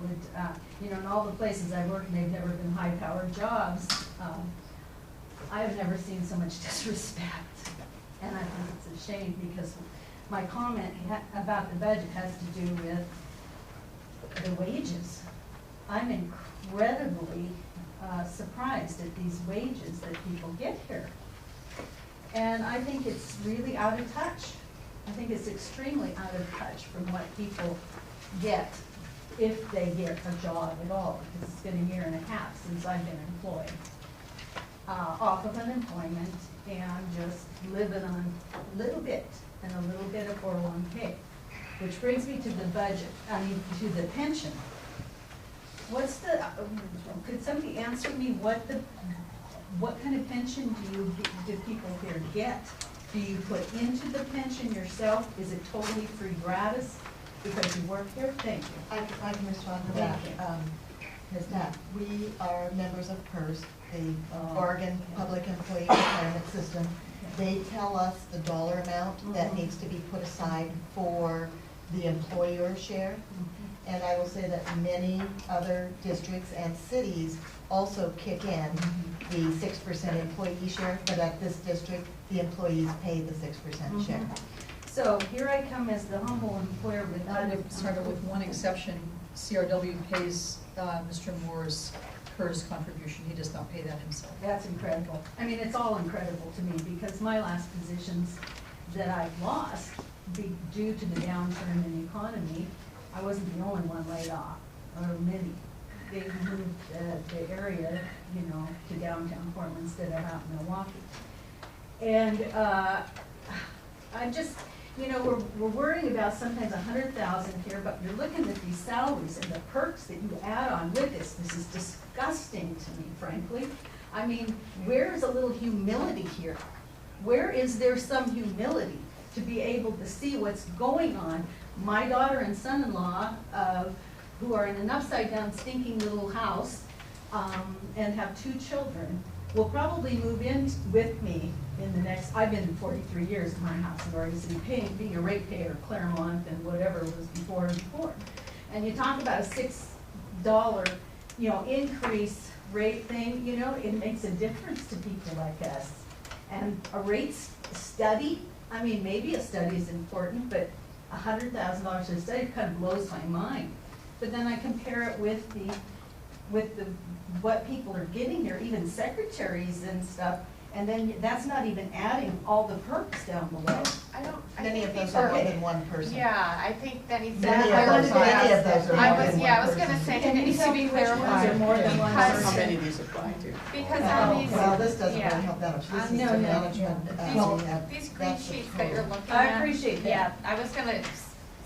would, you know, in all the places I work, they've never been high-powered jobs. I have never seen so much disrespect, and I think it's a shame, because my comment about the budget has to do with the wages. I'm incredibly surprised at these wages that people get here. And I think it's really out of touch. I think it's extremely out of touch from what people get if they get a job at all, because it's been a year and a half since I've been employed, off of unemployment and just living on a little bit and a little bit of 401k. Which brings me to the budget, to the pension. What's the, could somebody answer me what kind of pension do people here get? Do you put into the pension yourself? Is it totally free gratis because you work here? Thank you. I can respond to that. Ms. Knapp, we are members of PERS, the Oregon Public Employee Retirement System. They tell us the dollar amount that needs to be put aside for the employer share. And I will say that many other districts and cities also kick in the 6% employee share, but at this district, the employees pay the 6% share. So here I come as the humble employer with. I would start with one exception. CRW pays Mr. Moore's PERS contribution. He does not pay that himself. That's incredible. I mean, it's all incredible to me, because my last positions that I've lost due to the downturn in the economy, I wasn't the only one laid off, or many. They moved the area, you know, to downtown Portland instead of out in Milwaukee. And I'm just, you know, we're worrying about sometimes 100,000 here, but you're looking at these salaries and the perks that you add on with this. This is disgusting to me, frankly. I mean, where is a little humility here? Where is there some humility to be able to see what's going on? My daughter and son-in-law, who are in an upside-down, stinking little house, and have 2 children, will probably move in with me in the next, I've been 43 years in my house in Oregon City, being a ratepayer, Claremont, and whatever was before and before. And you talk about a $6, you know, increase rate thing, you know, it makes a difference to people like us. And a rate study, I mean, maybe a study is important, but $100,000 a study kind of blows my mind. But then I compare it with what people are getting here, even secretaries and stuff, and then that's not even adding all the perks down below. Many of those are more than one person. Yeah, I think that needs to be Many clarified. of those are more than one I was going to person. say, Can it you needs to tell be me which ones clarified. are more than one Because- person? How many these apply to? Because on these, Well, this doesn't yeah. really help that much. This is No, the no. management. these green that's the sheets that you're total. looking I at. appreciate that. Yeah, I was going to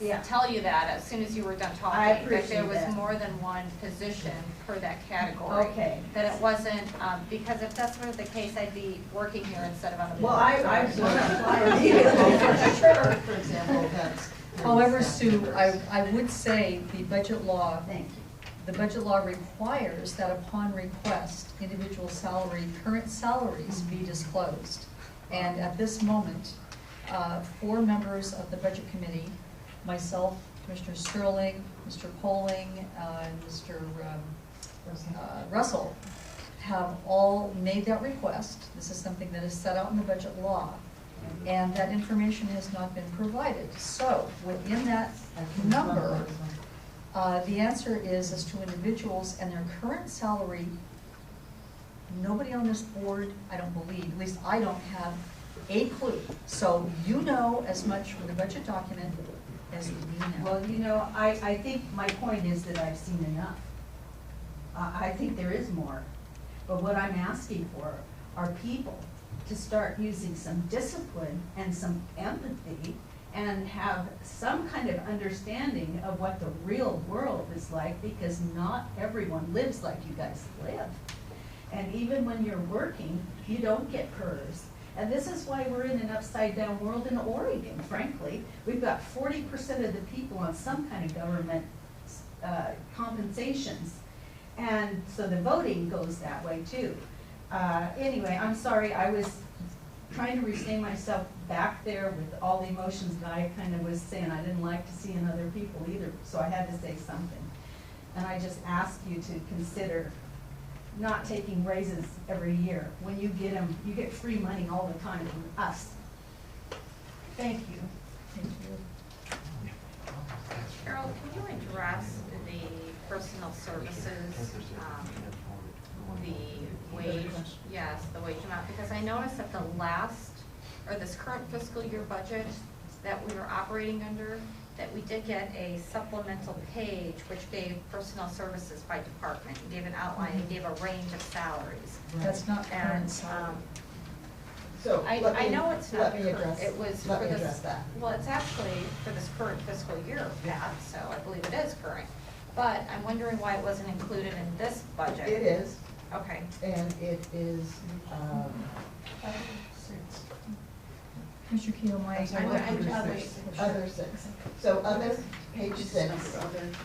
Yeah. tell you that as soon as you were done talking. I that appreciate there was that. more than one position per that category. Okay. That it wasn't, because if that's were the case, I'd be working here instead of on the board. Well, I want to apply immediately, for sure. For example, that's. However, Sue, I would say the budget law, Thank you. the budget law requires that upon request, individual salary, current salaries be disclosed. And at this moment, 4 members of the budget committee, myself, Commissioner Sterling, Mr. Poling, and Mr. Russell, have all made that request. This is something that is set out in the budget law, and that information has not been provided. So within that number, the answer is as to individuals and their current salary. Nobody on this board, I don't believe, at least I don't have a clue. So you know as much from the budget document as we know. Well, you know, I think my point is that I've seen enough. I think there is more. But what I'm asking for are people to start using some discipline and some empathy and have some kind of understanding of what the real world is like, because not everyone lives like you guys live. And even when you're working, you don't get PERS. And this is why we're in an upside-down world in Oregon, frankly. We've got 40% of the people on some kind of government compensations. And so the voting goes that way too. Anyway, I'm sorry, I was trying to restrain myself back there with all the emotions that I kind of was saying I didn't like to see in other people either, so I had to say something. And I just ask you to consider not taking raises every year. When you get them, you get free money all the time from us. Thank you. Thank you. Carol, can you address the personal services, the wage, yes, the wage amount? Because I noticed that the last, or this current fiscal year budget that we were operating under, that we did get a supplemental page which gave personnel services by department, and gave an outline, and gave a range of salaries. That's not current And, salary. So I know it's not let me current. address, It was let for me this, address that. well, it's actually for this current fiscal year, Pat, so I believe it is current. But I'm wondering why it wasn't included in this budget. It is, Okay. and it is, Mr. Keel, my. I'm sorry, I'm- what I'm- page is others. this? Other six. So other, page six.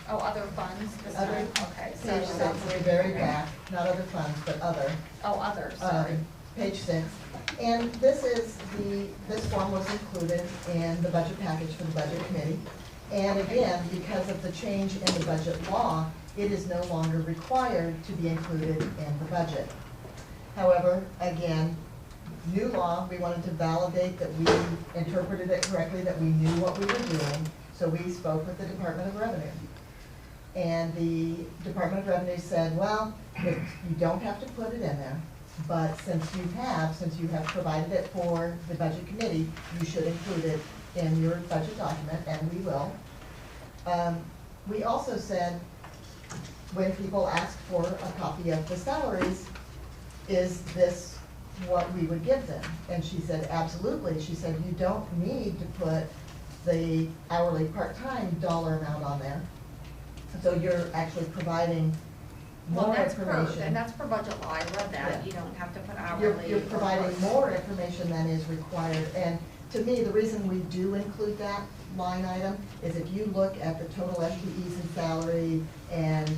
Oh, other funds this Other, time, okay. So Page six, at the very back, not other funds, but other. Oh, other, sorry. Page six. And this is this form was included in the budget package for the budget committee. And again, because of the change in the budget law, it is no longer required to be included in the budget. However, again, new law, we wanted to validate that we interpreted it correctly, that we knew what we were doing, so we spoke with the Department of Revenue. And the Department of Revenue said, well, you don't have to put it in there, but since you have provided it for the budget committee, you should include it in your budget document, and we will. We also said, when people ask for a copy of the salaries, is this what we would give them? And she said, absolutely. She said, you don't need to put the hourly part-time dollar amount on there. So you're actually providing Well, more that's per, information. and that's per budget law, I read Yeah. that, you don't have to put You're hourly. you're or providing gross. more information than is required. And to me, the reason we do include that line item is if you look at the total FTEs and salary and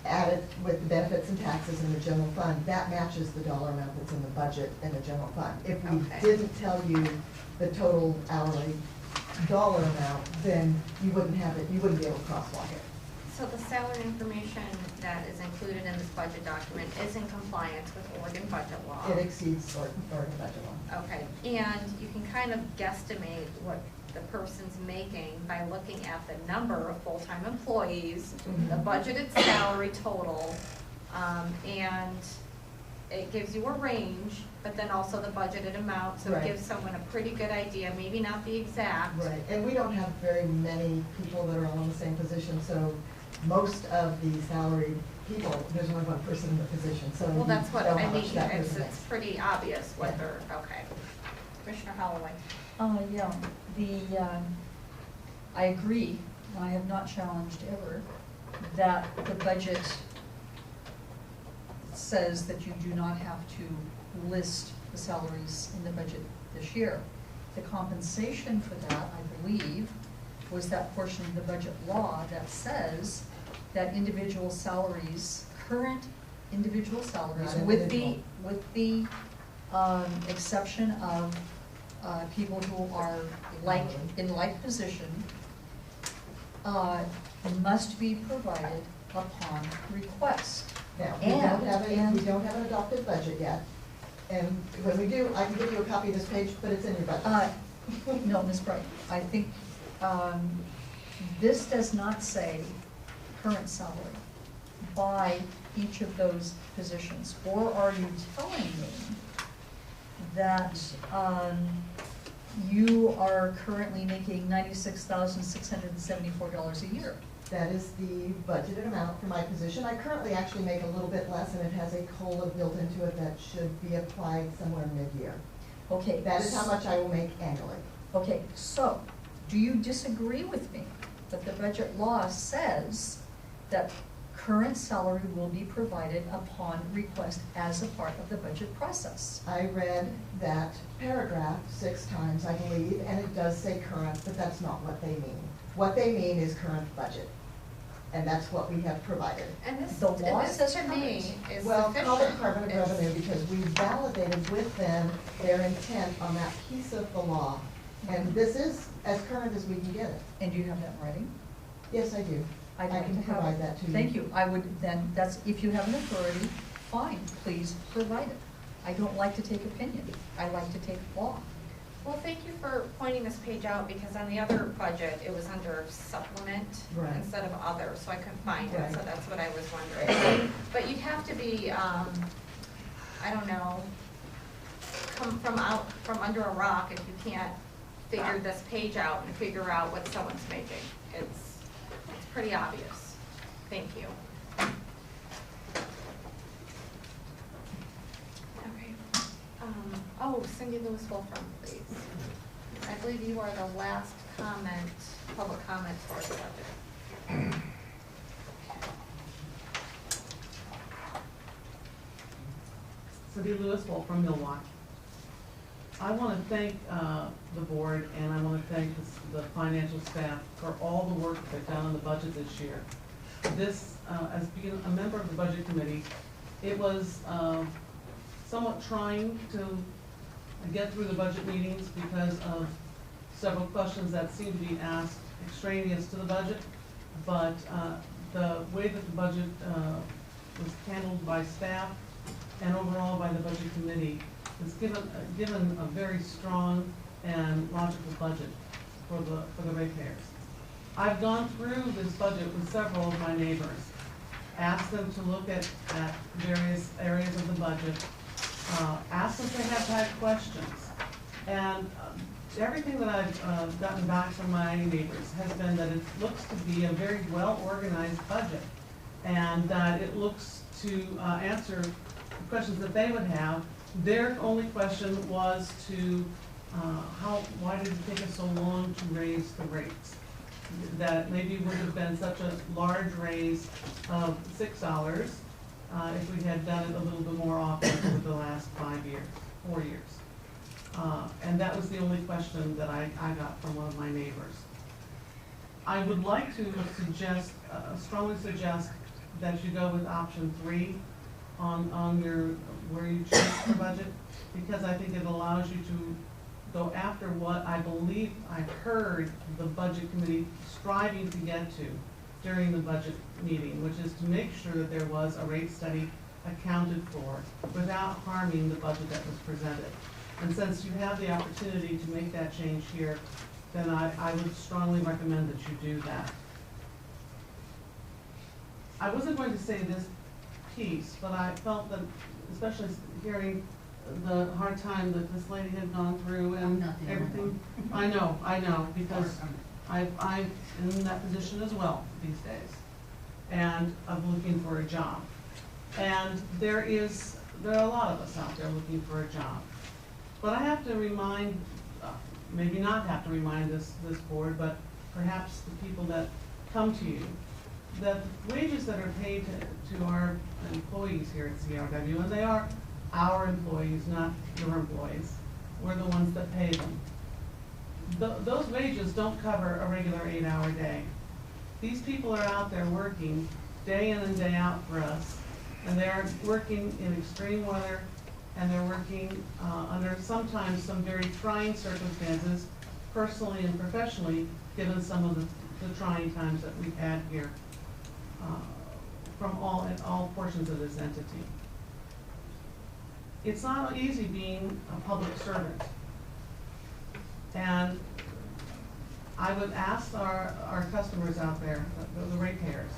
add it with the benefits and taxes in the general fund, that matches the dollar amount that's in the budget in the general fund. If we Okay. didn't tell you the total hourly dollar amount, then you wouldn't have it, you wouldn't be able to crosswalk it. So the salary information that is included in this budget document is in compliance with Oregon budget law. It exceeds Oregon budget law. Okay, and you can kind of guesstimate what the person's making by looking at the number of full-time employees, the budgeted salary total, and it gives you a range, but then also the budgeted amount, so it Right. gives someone a pretty good idea, maybe not the exact. Right, and we don't have very many people that are all in the same position, so most of the salaried people, there's only one person in the position, so. Well, that's what, you know I how mean, much that it's person makes. pretty obvious Yeah. whether, okay. Commissioner Holloway. Yeah, I agree, and I have not challenged ever, that the budget says that you do not have to list the salaries in the budget this year. The compensation for that, I believe, was that portion of the budget law that says that individual salaries, current individual salaries, Not with individual. the exception of people who are in like position, must be provided upon request. Now, And- we don't have an adopted budget yet, and when we do, I can give you a copy of this page, but it's in your budget. No, Ms. Bright, I think this does not say current salary by each of those positions. Or are you telling me that you are currently making $96,674 a year? That is the budgeted amount for my position. I currently actually make a little bit less, and it has a COLA built into it that should be applied somewhere mid-year. Okay. That is how much I will make annually. Okay, so, do you disagree with me that the budget law says that current salary will be provided upon request as a part of the budget process? I read that paragraph 6 times, I believe, and it does say current, but that's not what they mean. What they mean is current budget, and that's what we have provided. And this, The law says to me current. is Well, call it sufficient. Department of It's- Revenue, because we validated with them their intent on that piece of the law. And this is as current as we can get it. And do you have that in writing? Yes, I do. I'd I like can to have provide it. that to you. Thank you. I would then, that's, if you have an authority, fine, please provide it. I don't like to take opinion. I like to take law. Well, thank you for pointing this page out, because on the other budget, it was under supplement Right. instead of other, so I couldn't find it, Right. so that's what I was wondering. But you'd have to be, I don't know, come from under a rock if you can't figure this page out and figure out what someone's making. It's pretty obvious. Thank you. Okay. Oh, Cindy Lewis Wolfram, please. I believe you are the last comment, public comment for the budget. Cindy Lewis from Milwaukee. I want to thank the board, and I want to thank the financial staff for all the work that they've done on the budget this year. This, as being a member of the budget committee, it was somewhat trying to get through the budget meetings because of several questions that seemed to be asked extraneous to the budget. But the way that the budget was handled by staff and overall by the budget committee has given a very strong and logical budget for the ratepayers. I've gone through this budget with several of my neighbors, asked them to look at various areas of the budget, asked them if they have had questions. And everything that I've gotten back from my neighbors has been that it looks to be a very well-organized budget, and that it looks to answer the questions that they would have. Their only question was to, why did it take us so long to raise the rates? That maybe would have been such a large raise of $6 if we had done it a little bit more often over the last 4 years. And that was the only question that I got from one of my neighbors. I would like to suggest, strongly suggest that you go with option 3 on your, where you choose the budget, because I think it allows you to go after what I believe I heard the budget committee striving to get to during the budget meeting, which is to make sure that there was a rate study accounted for without harming the budget that was presented. And since you have the opportunity to make that change here, then I would strongly recommend that you do that. I wasn't going to say this piece, but I felt that, especially hearing the hard time that this lady had gone through and everything. I know, because I'm in that position as well these days, and I'm looking for a job. And there are a lot of us out there looking for a job. But I have to remind, maybe not have to remind this board, but perhaps the people that come to you, that wages that are paid to our employees here at CRW, and they are our employees, not your employees, we're the ones that pay them. Those wages don't cover a regular 8-hour day. These people are out there working day in and day out for us, and they're working in extreme weather, and they're working under sometimes some very trying circumstances, personally and professionally, given some of the trying times that we've had here from all portions of this entity. It's not easy being a public servant. And I would ask our customers out there, the ratepayers,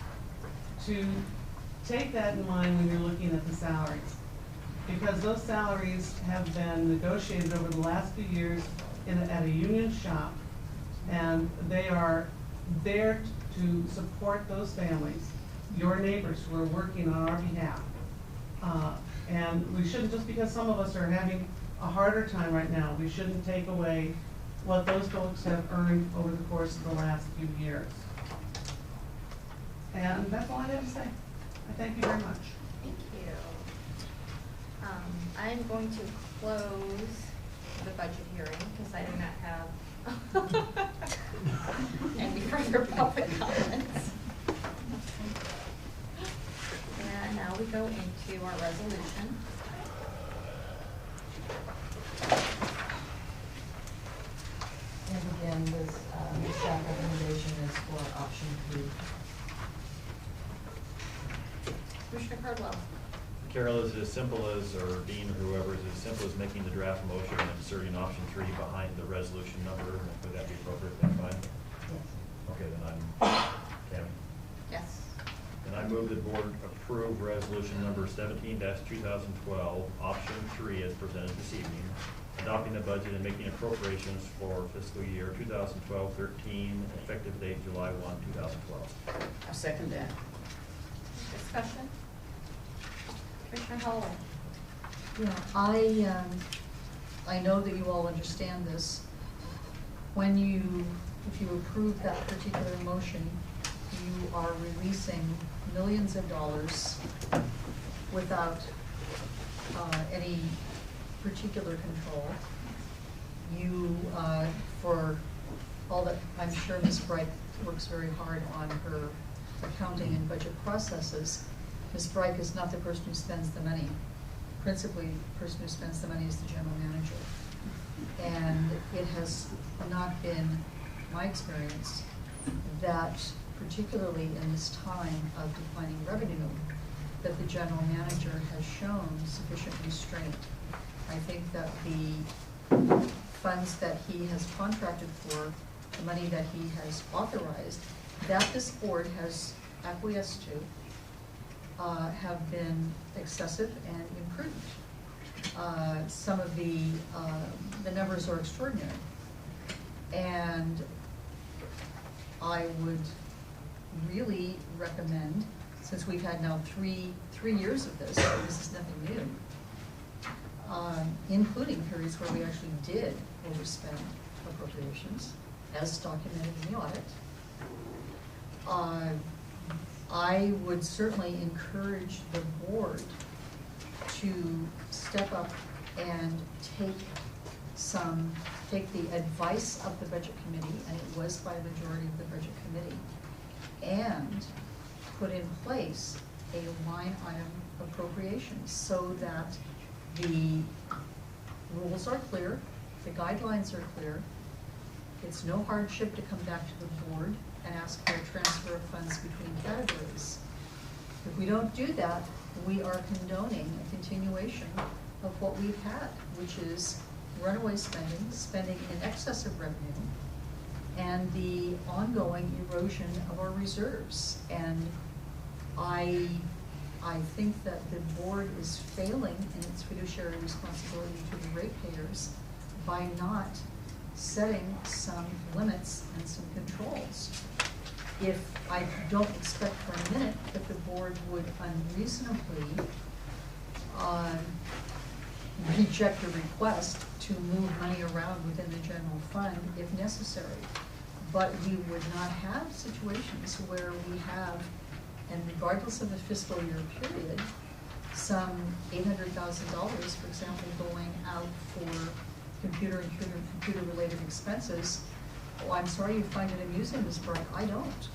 to take that in mind when you're looking at the salaries. Because those salaries have been negotiated over the last few years at a union shop, and they are there to support those families, your neighbors who are working on our behalf. And we shouldn't, just because some of us are having a harder time right now, we shouldn't take away what those folks have earned over the course of the last few years. And that's all I have to say. I thank you very much. Thank you. I'm going to close the budget hearing because I do not have any further public comments. And now we go into our resolution. And again, this staff recommendation is for option 3. Commissioner Cardwell? Carol, is it as simple as, or Dean or whoever, is it as simple as making the draft motion and inserting option 3 behind the resolution number? Would that be appropriate then, fine? Yes. Okay, then I'm, Tammy. Yes. And I move the board approve resolution number 17-2012, option 3 as presented this evening, adopting the budget and making appropriations for fiscal year 2012-13, effective date July 1, 2012. I second that. Discussion? Commissioner Holloway? Yeah, I know that you all understand this. When if you approve that particular motion, you are releasing millions of dollars without any particular control. You, for all that, I'm sure Ms. Bright works very hard on her accounting and budget processes. Ms. Bright is not the person who spends the money. Principally, the person who spends the money is the general manager. And it has not been my experience that, particularly in this time of declining revenue, that the general manager has shown sufficient restraint. I think that the funds that he has contracted for, the money that he has authorized, that this board has acquiesced to, have been excessive and imprudent. Some of the numbers are extraordinary. And I would really recommend, since we've had now three years of this, so this is nothing new, including periods where we actually did overspend appropriations, as documented in the audit. I would certainly encourage the board to step up and take the advice of the budget committee, and it was by a majority of the budget committee, and put in place a line item appropriation so that the rules are clear, the guidelines are clear. It's no hardship to come back to the board and ask for a transfer of funds between categories. If we don't do that, we are condoning a continuation of what we've had, which is runaway spending in excess of revenue, and the ongoing erosion of our reserves. And I think that the board is failing in its fiduciary responsibility to the ratepayers by not setting some limits and some controls. If I don't expect for a minute that the board would unreasonably reject a request to move money around within the general fund if necessary. But we would not have situations where we have, and regardless of the fiscal year period, some $800,000, for example, going out for computer-related expenses. Oh, I'm sorry you find it amusing, Ms. Burke. I don't.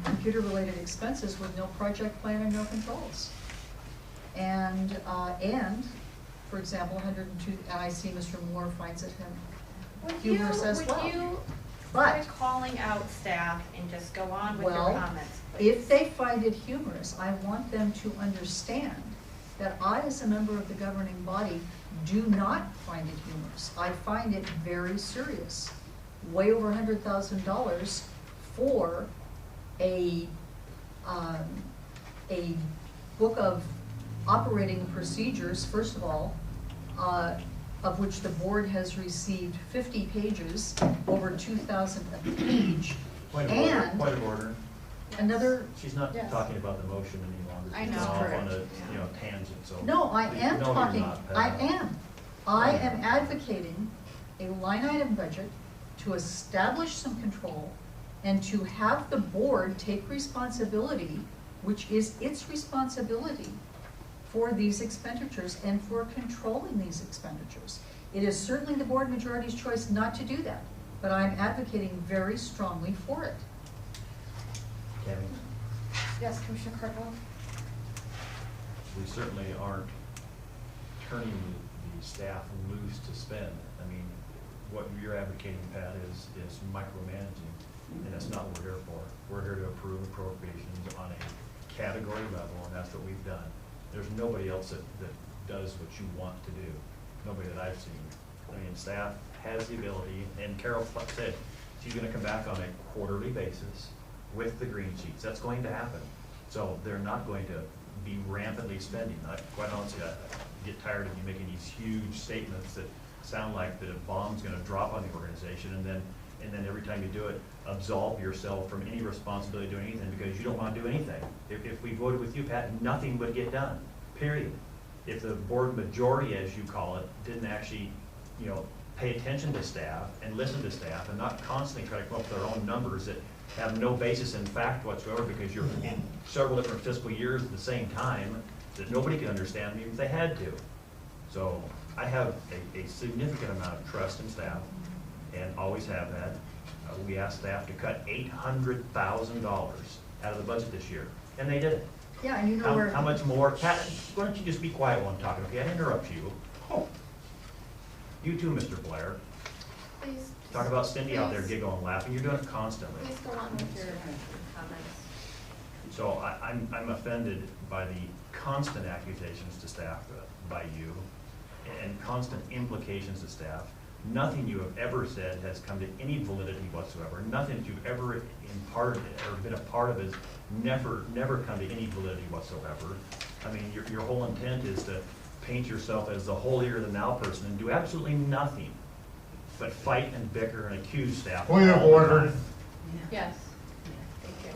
Computer-related expenses with no project plan and no controls. And for example, 102, and I see Mr. Moore finds it humorous as well. Would you But try calling out staff and just go on with your well, comments, please? if they find it humorous, I want them to understand that I, as a member of the governing body, do not find it humorous. I find it very serious. Way over $100,000 for a book of operating procedures, first of all, of which the board has received 50 pages, over 2,000 a page. Point of order. Another. She's not yes. talking about the motion any longer. I She's know. off on Correct. a, tangent, so. No, I am No, you're talking, not, I Pat. am. I am advocating a line item budget to establish some control and to have the board take responsibility, which is its responsibility, for these expenditures and for controlling these expenditures. It is certainly the board majority's choice not to do that, but I'm advocating very strongly for it. Tammy, Yes, Commissioner Cardwell? we certainly aren't turning the staff loose to spend. I mean, what you're advocating, Pat, is micromanaging, and that's not what we're here for. We're here to approve appropriations on a category level, and that's what we've done. There's nobody else that does what you want to do, nobody that I've seen. I mean, staff has the ability, and Carol said, she's gonna come back on a quarterly basis with the green sheets. That's going to happen. So they're not going to be rampantly spending. Quite honestly, I get tired of you making these huge statements that sound like that a bomb's gonna drop on the organization, and then every time you do it, absolve yourself from any responsibility of doing anything because you don't wanna do anything. If we voted with you, Pat, nothing would get done, period. If the board majority, as you call it, didn't actually, pay attention to staff and listen to staff and not constantly try to come up with their own numbers that have no basis in fact whatsoever because you're in several different fiscal years at the same time that nobody can understand even if they had to. So I have a significant amount of trust in staff and always have had. We asked staff to cut $800,000 out of the budget this year, and they did it. Yeah, and you know where. How much more? Pat, why don't you just be quiet while I'm talking, okay? I interrupt you. Oh. You too, Mr. Blair. Please. Talk about Cindy out there Please. giggling, laughing. You're doing it constantly. Please go on with your comments. So I'm offended by the constant accusations to staff by you and constant implications to staff. Nothing you have ever said has come to any validity whatsoever. Nothing that you've ever imparted or been a part of has never come to any validity whatsoever. I mean, your whole intent is to paint yourself as the holier-than-thou person and do absolutely nothing but fight and bicker and accuse staff. Point of all the order. time. Yes. Thank you.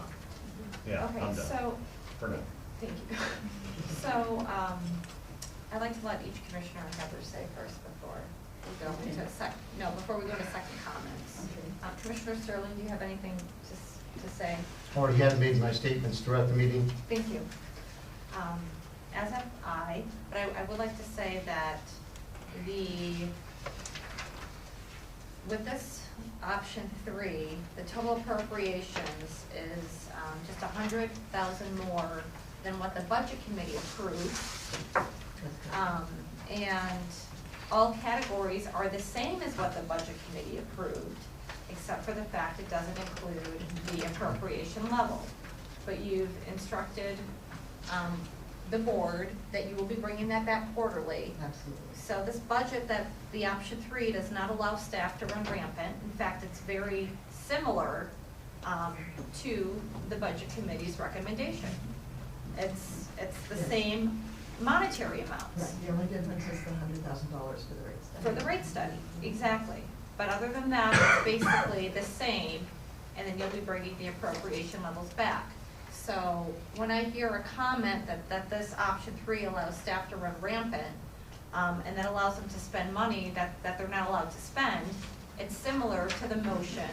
Yeah, I'm Okay, done. so, For now. thank you. So, I'd like to let each commissioner have their say first before we go into before we go to second comments. Commissioner Sterling, do you have anything to say? Already had made my statements throughout the meeting. Thank you. As have I, but I would like to say that with this option 3, the total appropriations is just 100,000 more than what the budget committee approved. And all categories are the same as what the budget committee approved, except for the fact it doesn't include the appropriation level. But you've instructed the board that you will be bringing that back quarterly. Absolutely. So this budget that the option 3 does not allow staff to run rampant. In fact, it's very similar to the budget committee's recommendation. It's the same monetary amounts. Right, the only difference is the $100,000 for the rate study. For the rate study, exactly. But other than that, it's basically the same, and then you'll be bringing the appropriation levels back. So when I hear a comment that this option 3 allows staff to run rampant, and that allows them to spend money that they're not allowed to spend, it's similar to the motion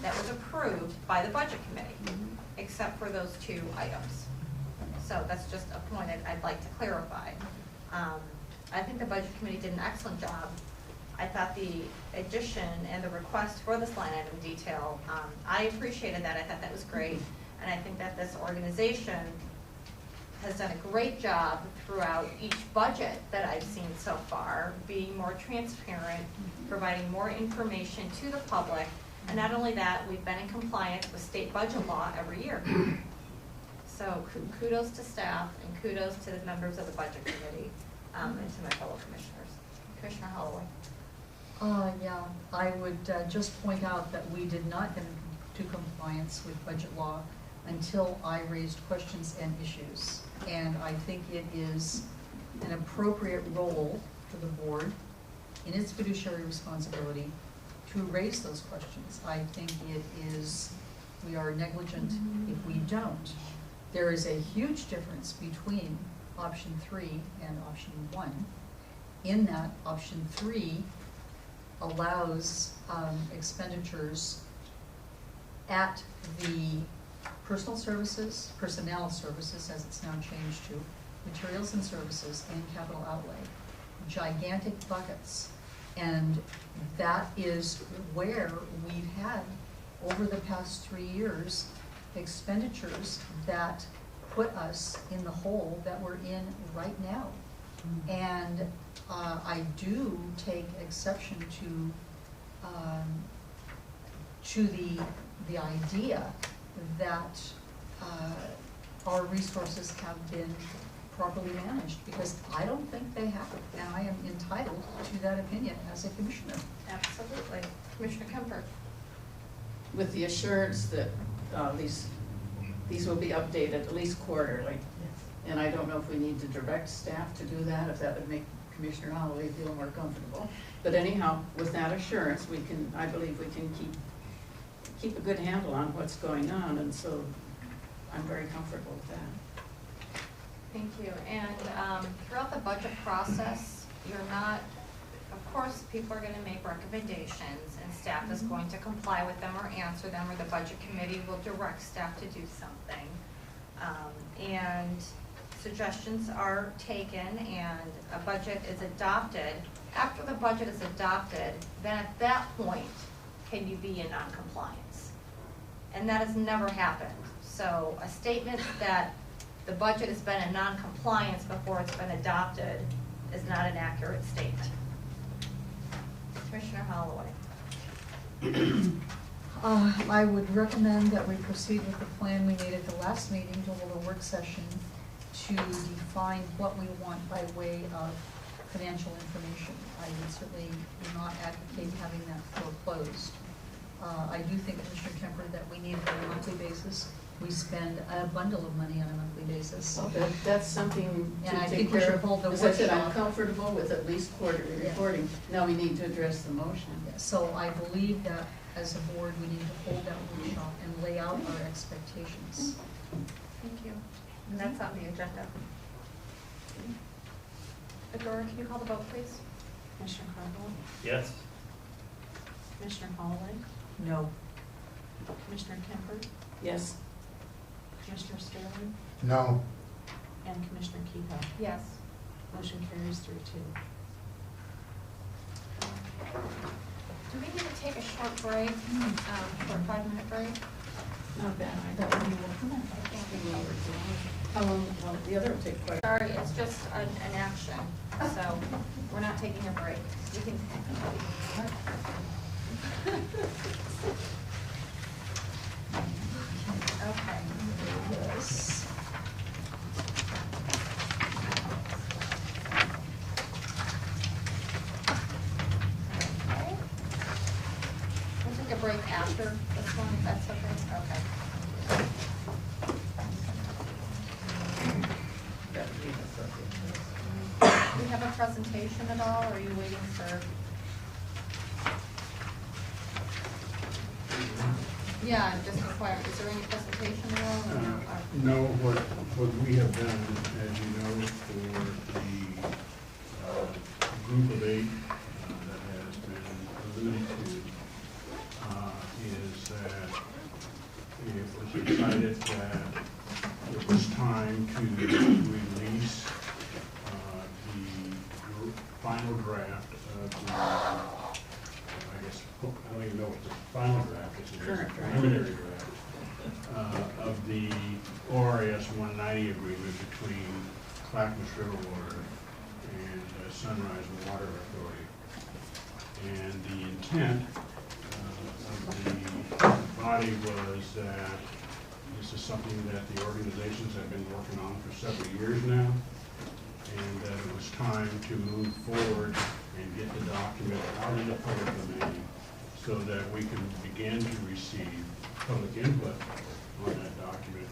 that was approved by the budget committee, except for those 2 items. So that's just a point I'd like to clarify. I think the budget committee did an excellent job. I thought the addition and the request for this line item detail, I appreciated that. I thought that was great. And I think that this organization has done a great job throughout each budget that I've seen so far, being more transparent, providing more information to the public. And not only that, we've been in compliance with state budget law every year. So kudos to staff and kudos to the members of the budget committee and to my fellow commissioners. Commissioner Holloway. Yeah, I would just point out that we did not get into compliance with budget law until I raised questions and issues. And I think it is an appropriate role for the board in its fiduciary responsibility to raise those questions. I think we are negligent if we don't. There is a huge difference between option 3 and option 1, in that option 3 allows expenditures at the personnel services, as it's now changed to, materials and services, and capital outlay. Gigantic buckets. And that is where we've had, over the past 3 years, expenditures that put us in the hole that we're in right now. And I do take exception to the idea that our resources have been properly managed, because I don't think they have, and I am entitled to that opinion as a commissioner. Absolutely. Commissioner Kemper? With the assurance that these will be updated at least quarterly. And I don't know if we need to direct staff to do that, if that would make Commissioner Holloway feel more comfortable. But anyhow, with that assurance, I believe we can keep a good handle on what's going on, and so I'm very comfortable with that. Thank you. And throughout the budget process, you're not, of course, people are gonna make recommendations, and staff is going to comply with them or answer them, or the budget committee will direct staff to do something. And suggestions are taken, and a budget is adopted. After the budget is adopted, then at that point, can you be in non-compliance? And that has never happened. So a statement that the budget has been in non-compliance before it's been adopted is not an accurate statement. Commissioner Holloway. I would recommend that we proceed with the plan we made at the last meeting to hold a work session to define what we want by way of financial information. I would certainly not advocate having that foreclosed. I do think, Commissioner Kemper, that we need it on a monthly basis. We spend a bundle of money on a monthly basis. Well, that's something And I to think take we care should of. hold the As I said, I'm workshop. comfortable with at least quarterly Yeah. reporting. Now we need to address the motion. So I believe that as a board, we need to hold that workshop and lay out our expectations. Thank you. And that's on the agenda. Adora, can you call the vote, please? Commissioner Cardwell? Yes. Commissioner Holloway? No. Commissioner Kemper? Yes? Commissioner Sterling? No. And Commissioner Kehoe? Yes. Motion carries 3-2. Do we need to take a short break, short 5-minute break? Not bad. That would be welcome. How long, well, the other will take quite. Sorry, it's just an action, so we're not taking a break. You can. Okay. Yes. Okay. We'll take a break after this one, if that's okay. Okay. Do you have a presentation at all, or are you waiting for? Yeah, just inquire, is there any presentation at all? or no? No, what we have done, as you know, for the group of 8 that has been alluded to, is that it was decided that it was time to release the final draft of the, I guess, I don't even know what the final draft is. It is a preliminary draft of the ORS 190 agreement between Clackamas River Water and Sunrise Water Authority. And the intent of the body was that this is something that the organizations have been working on for several years now, and that it was time to move forward and get the document out in the public domain so that we can begin to receive public input on that document,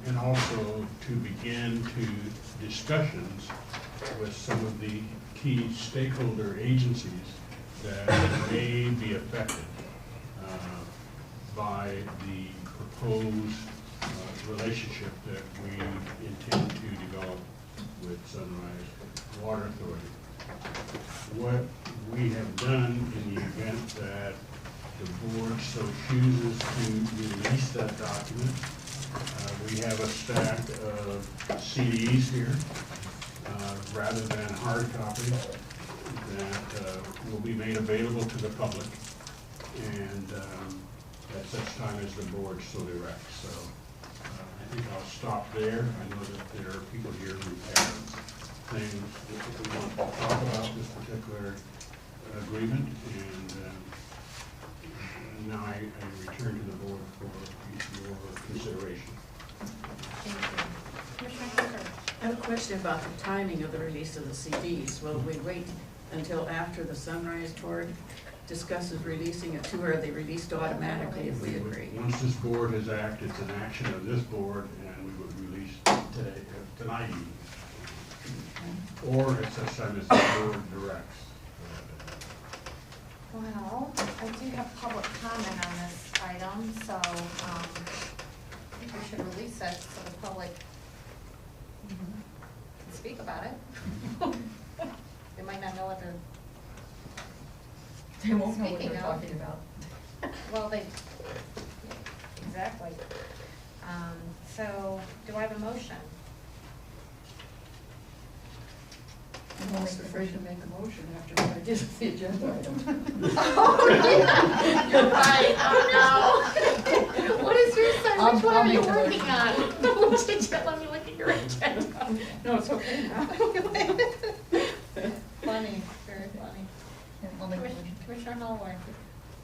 and also to begin to discussions with some of the key stakeholder agencies that may be affected by the proposed relationship that we intend to develop with Sunrise Water Authority. What we have done in the event that the board so chooses to release that document, we have a stack of CDs here, rather than hard copies, that will be made available to the public, and at such time as the board so directs. So I think I'll stop there. I know that there are people here who have things that we want to talk about this particular agreement, and now I return to the board for your consideration. Thank you. I have a question about the timing of the release of the CDs. Will we wait until after the Sunrise Board discusses releasing it to, or are they released automatically if we agree? Once this board has acted, it's an action of this board, and we would release today, tonight even. Or at such time as the board directs. Well, I do have public comment on this item, so, I think we should release it so the public can speak about it. They might not know what they're, They won't know what Speaking they're of- talking about. well, they, exactly. So, do I have a motion? I'm almost afraid to make a motion after what I did with the agenda item. Oh, yeah, you're right, oh no. What is your sign, which one I'll are you make the working motion. on? Did you let me look at your agenda? No, it's okay now. Funny, very funny. I'll make a motion. Commissioner Holloway.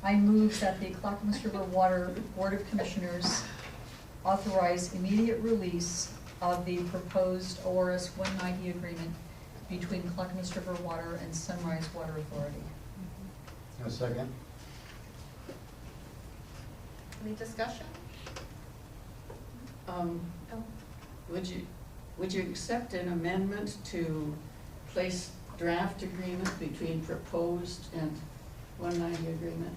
I move that the Clackamas River Water Board of Commissioners authorize immediate release of the proposed ORS 190 agreement between Clackamas River Water and Sunrise Water Authority. A second? Any discussion? Oh. Would you accept an amendment to place draft agreement between proposed and 190 agreement?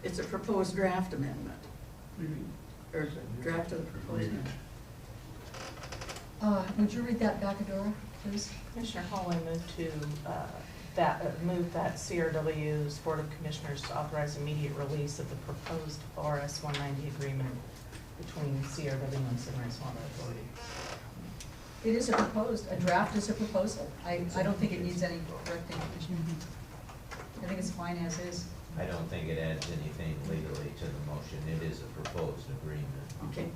It's a proposed draft amendment, or draft of the proposed. Would you read that back, Adora, please? Commissioner Holloway moved to, move that CRW's Board of Commissioners to authorize immediate release of the proposed ORS 190 agreement between CRW and Sunrise Water Authority. It is a draft is a proposal. I don't think it needs any correcting. I think it's fine as is. I don't think it adds anything legally to the motion. It is a proposed agreement. Okay.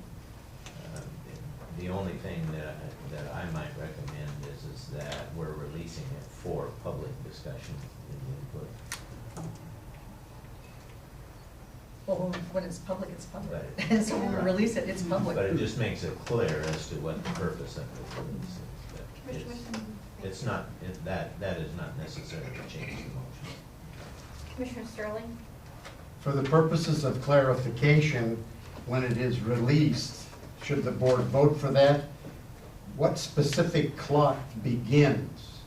The only thing that I might recommend is that we're releasing it for public discussion and input. Well, when it's public, it's public. Right. And so when we release it, it's public. But it just makes it clear as to what the purpose of the release is. It's not, that is not necessary to change the motion. Commissioner Sterling? For the purposes of clarification, when it is released, should the board vote for that, what specific clock begins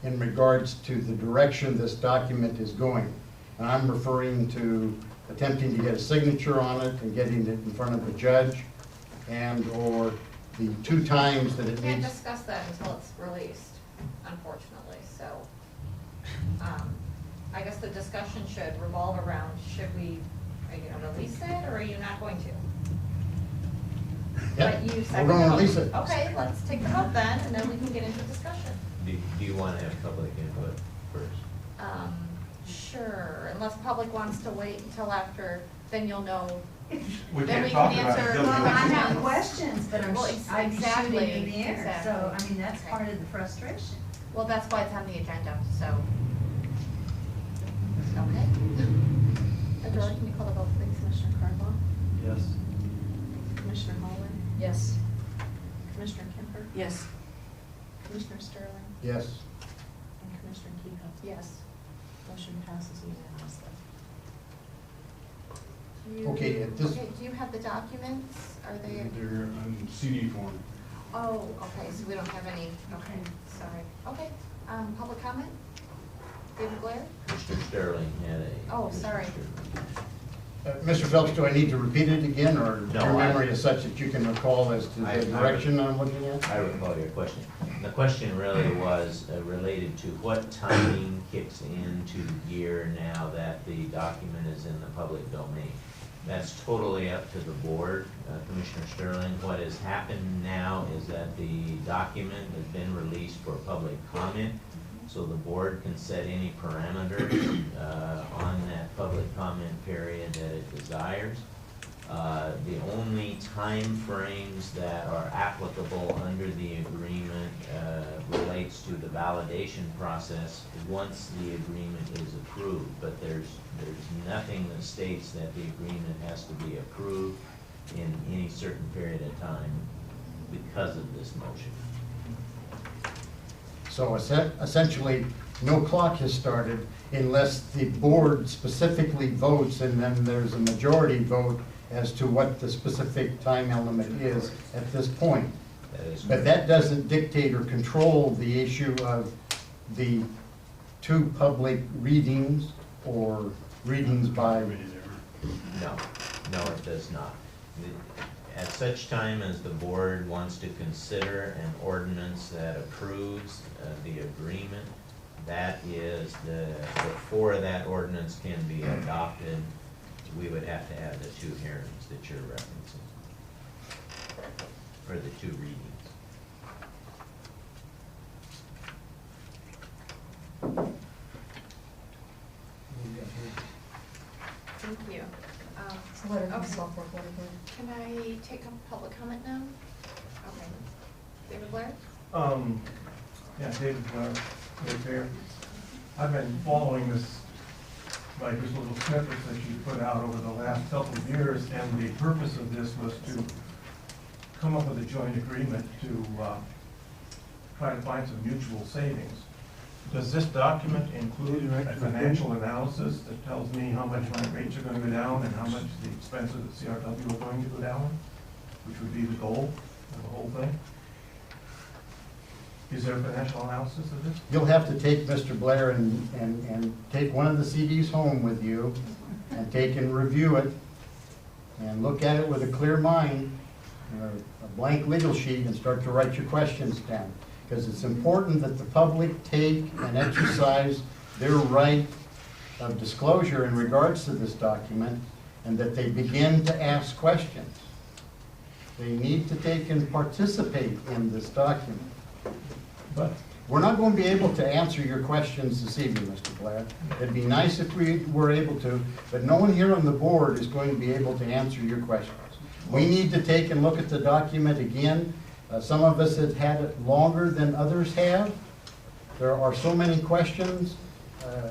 in regards to the direction this document is going? And I'm referring to attempting to get a signature on it and getting it in front of the judge, and/or the 2 times that it Can't needs. discuss that until it's released, unfortunately, so. I guess the discussion should revolve around, should we, are you gonna release it, or are you not going to? Yep, But you we're second gonna the release motion. it. Okay, let's take the vote then, and then we can get into discussion. Do you want to have public input first? Sure, unless public wants to wait until after, then you'll know. We Then can't we talk can about it answer until Well, we I get have to- questions, but Well, I'd be exactly, shooting in the air, so, I exactly. mean, that's Okay. part of the frustration. Well, that's why it's on the agenda, so. Okay. Adora, can you call the vote, please? Commissioner Cardwell? Yes. Commissioner Holloway? Yes. Commissioner Kemper? Yes. Commissioner Sterling? Yes. And Commissioner Kehoe? Yes. Motion passes unanimously. Okay, at this- Okay, do you have the documents? Are they? They're on CD form. Oh, okay, so we don't have any, okay, sorry. Okay, public comment? David Blair? Mr. Sterling had a. Oh, sorry. Mr. Phelps, do I need to repeat it again, or No, your I- memory is such that you can recall as to I- the direction I'm looking at? I recall your question. The question really was related to what timing kicks into gear now that the document is in the public domain. That's totally up to the board, Commissioner Sterling. What has happened now is that the document has been released for public comment, so the board can set any parameters on that public comment period that it desires. The only time frames that are applicable under the agreement relates to the validation process once the agreement is approved, but there's nothing that states that the agreement has to be approved in any certain period of time. because of this motion. So essentially, no clock has started unless the board specifically votes, and then there's a majority vote as to what the specific time element is at this point. That is But that doesn't dictate or control the issue of the 2 public readings or readings by. No, it does not. At such time as the board wants to consider an ordinance that approves the agreement, that is, before that ordinance can be adopted, we would have to have the 2 hearings that you're referencing, or the 2 readings. Thank you. It's a letter from Okay. Southport Water Board. Can I take up public comment now? Okay. David Blair? Yeah, David, right there. I've been following this, like, these little snippets that you put out over the last couple of years, and the purpose of this was to come up with a joint agreement to try to find some mutual savings. Does this document include a financial analysis that tells me how much my rates are going to go down and how much the expenses at CRW are going to go down, which would be the goal of the whole thing? Is there a financial analysis of this? You'll have to take Mr. Blair and take one of the CDs home with you and take and review it and look at it with a clear mind, a blank legal sheet, and start to write your questions down. Because it's important that the public take and exercise their right of disclosure in regards to this document, and that they begin to ask questions. They need to take and participate in this document. But we're not going to be able to answer your questions this evening, Mr. Blair. It'd be nice if we were able to, but no one here on the board is going to be able to answer your questions. We need to take and look at the document again. Some of us have had it longer than others have. There are so many questions,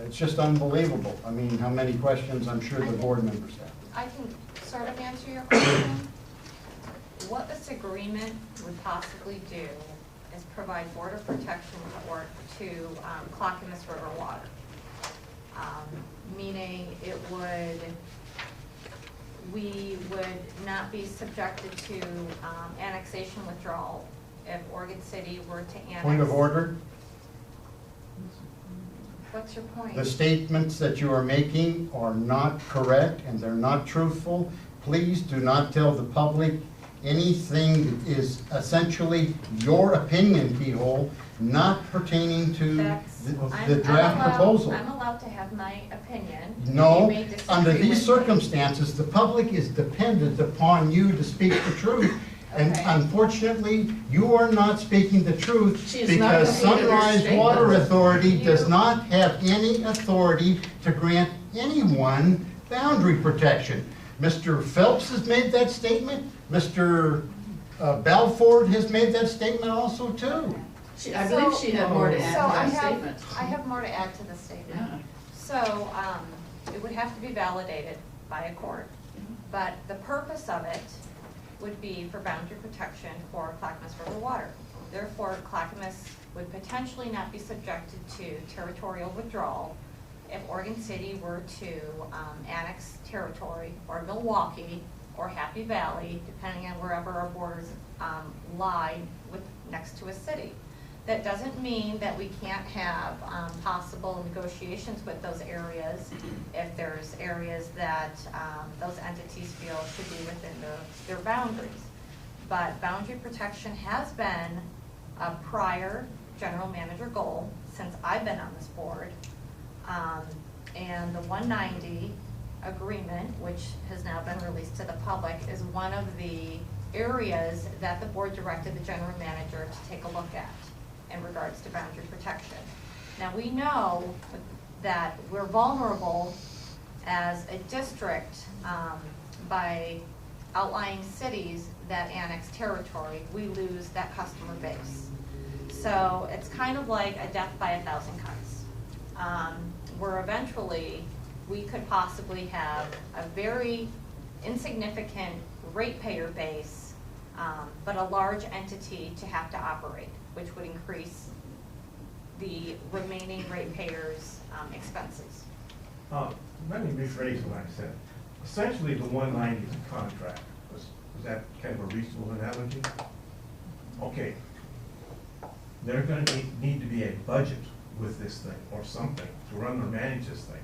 it's just unbelievable. I mean, how many questions I'm sure the board members have. I can sort of answer your question. What this agreement would possibly do is provide border protection to Clackamas River water. Meaning we would not be subjected to annexation withdrawal if Oregon City were to annex. Point of order, What's your point? the statements that you are making are not correct and they're not truthful. Please do not tell the public anything that is essentially your opinion, Keyhole, not pertaining to the draft proposal. I'm allowed to have my opinion. No, You may disagree under these with me. circumstances, the public is dependent upon you to speak the truth. And Okay. unfortunately, you are not speaking the truth She is not because completed her Sunrise statement. Water Authority You- does not have any authority to grant anyone boundary protection. Mr. Phelps has made that statement. Mr. Balfour has made that statement also too. I believe she had more to add So to I that have, statement. I have more to add to the statement. Yeah. So, it would have to be validated by a court, but the purpose of it would be for boundary protection for Clackamas River water. Therefore, Clackamas would potentially not be subjected to territorial withdrawal if Oregon City were to annex territory, or Milwaukee, or Happy Valley, depending on wherever our borders lie next to a city. That doesn't mean that we can't have possible negotiations with those areas if there's areas that those entities feel should be within their boundaries. But boundary protection has been a prior general manager goal since I've been on this board. And the 190 agreement, which has now been released to the public, is one of the areas that the board directed the general manager to take a look at in regards to boundary protection. Now, we know that we're vulnerable as a district by outlying cities that annex territory. We lose that customer base. So it's kind of like a death by 1,000 cuts. Where eventually we could possibly have a very insignificant ratepayer base but a large entity to have to operate, which would increase the remaining ratepayers' expenses. Let me rephrase what I said. Essentially, the 190 is a contract. Was that kind of a reasonable analogy? Okay. There's going to need to be a budget with this thing or something to run or manage this thing.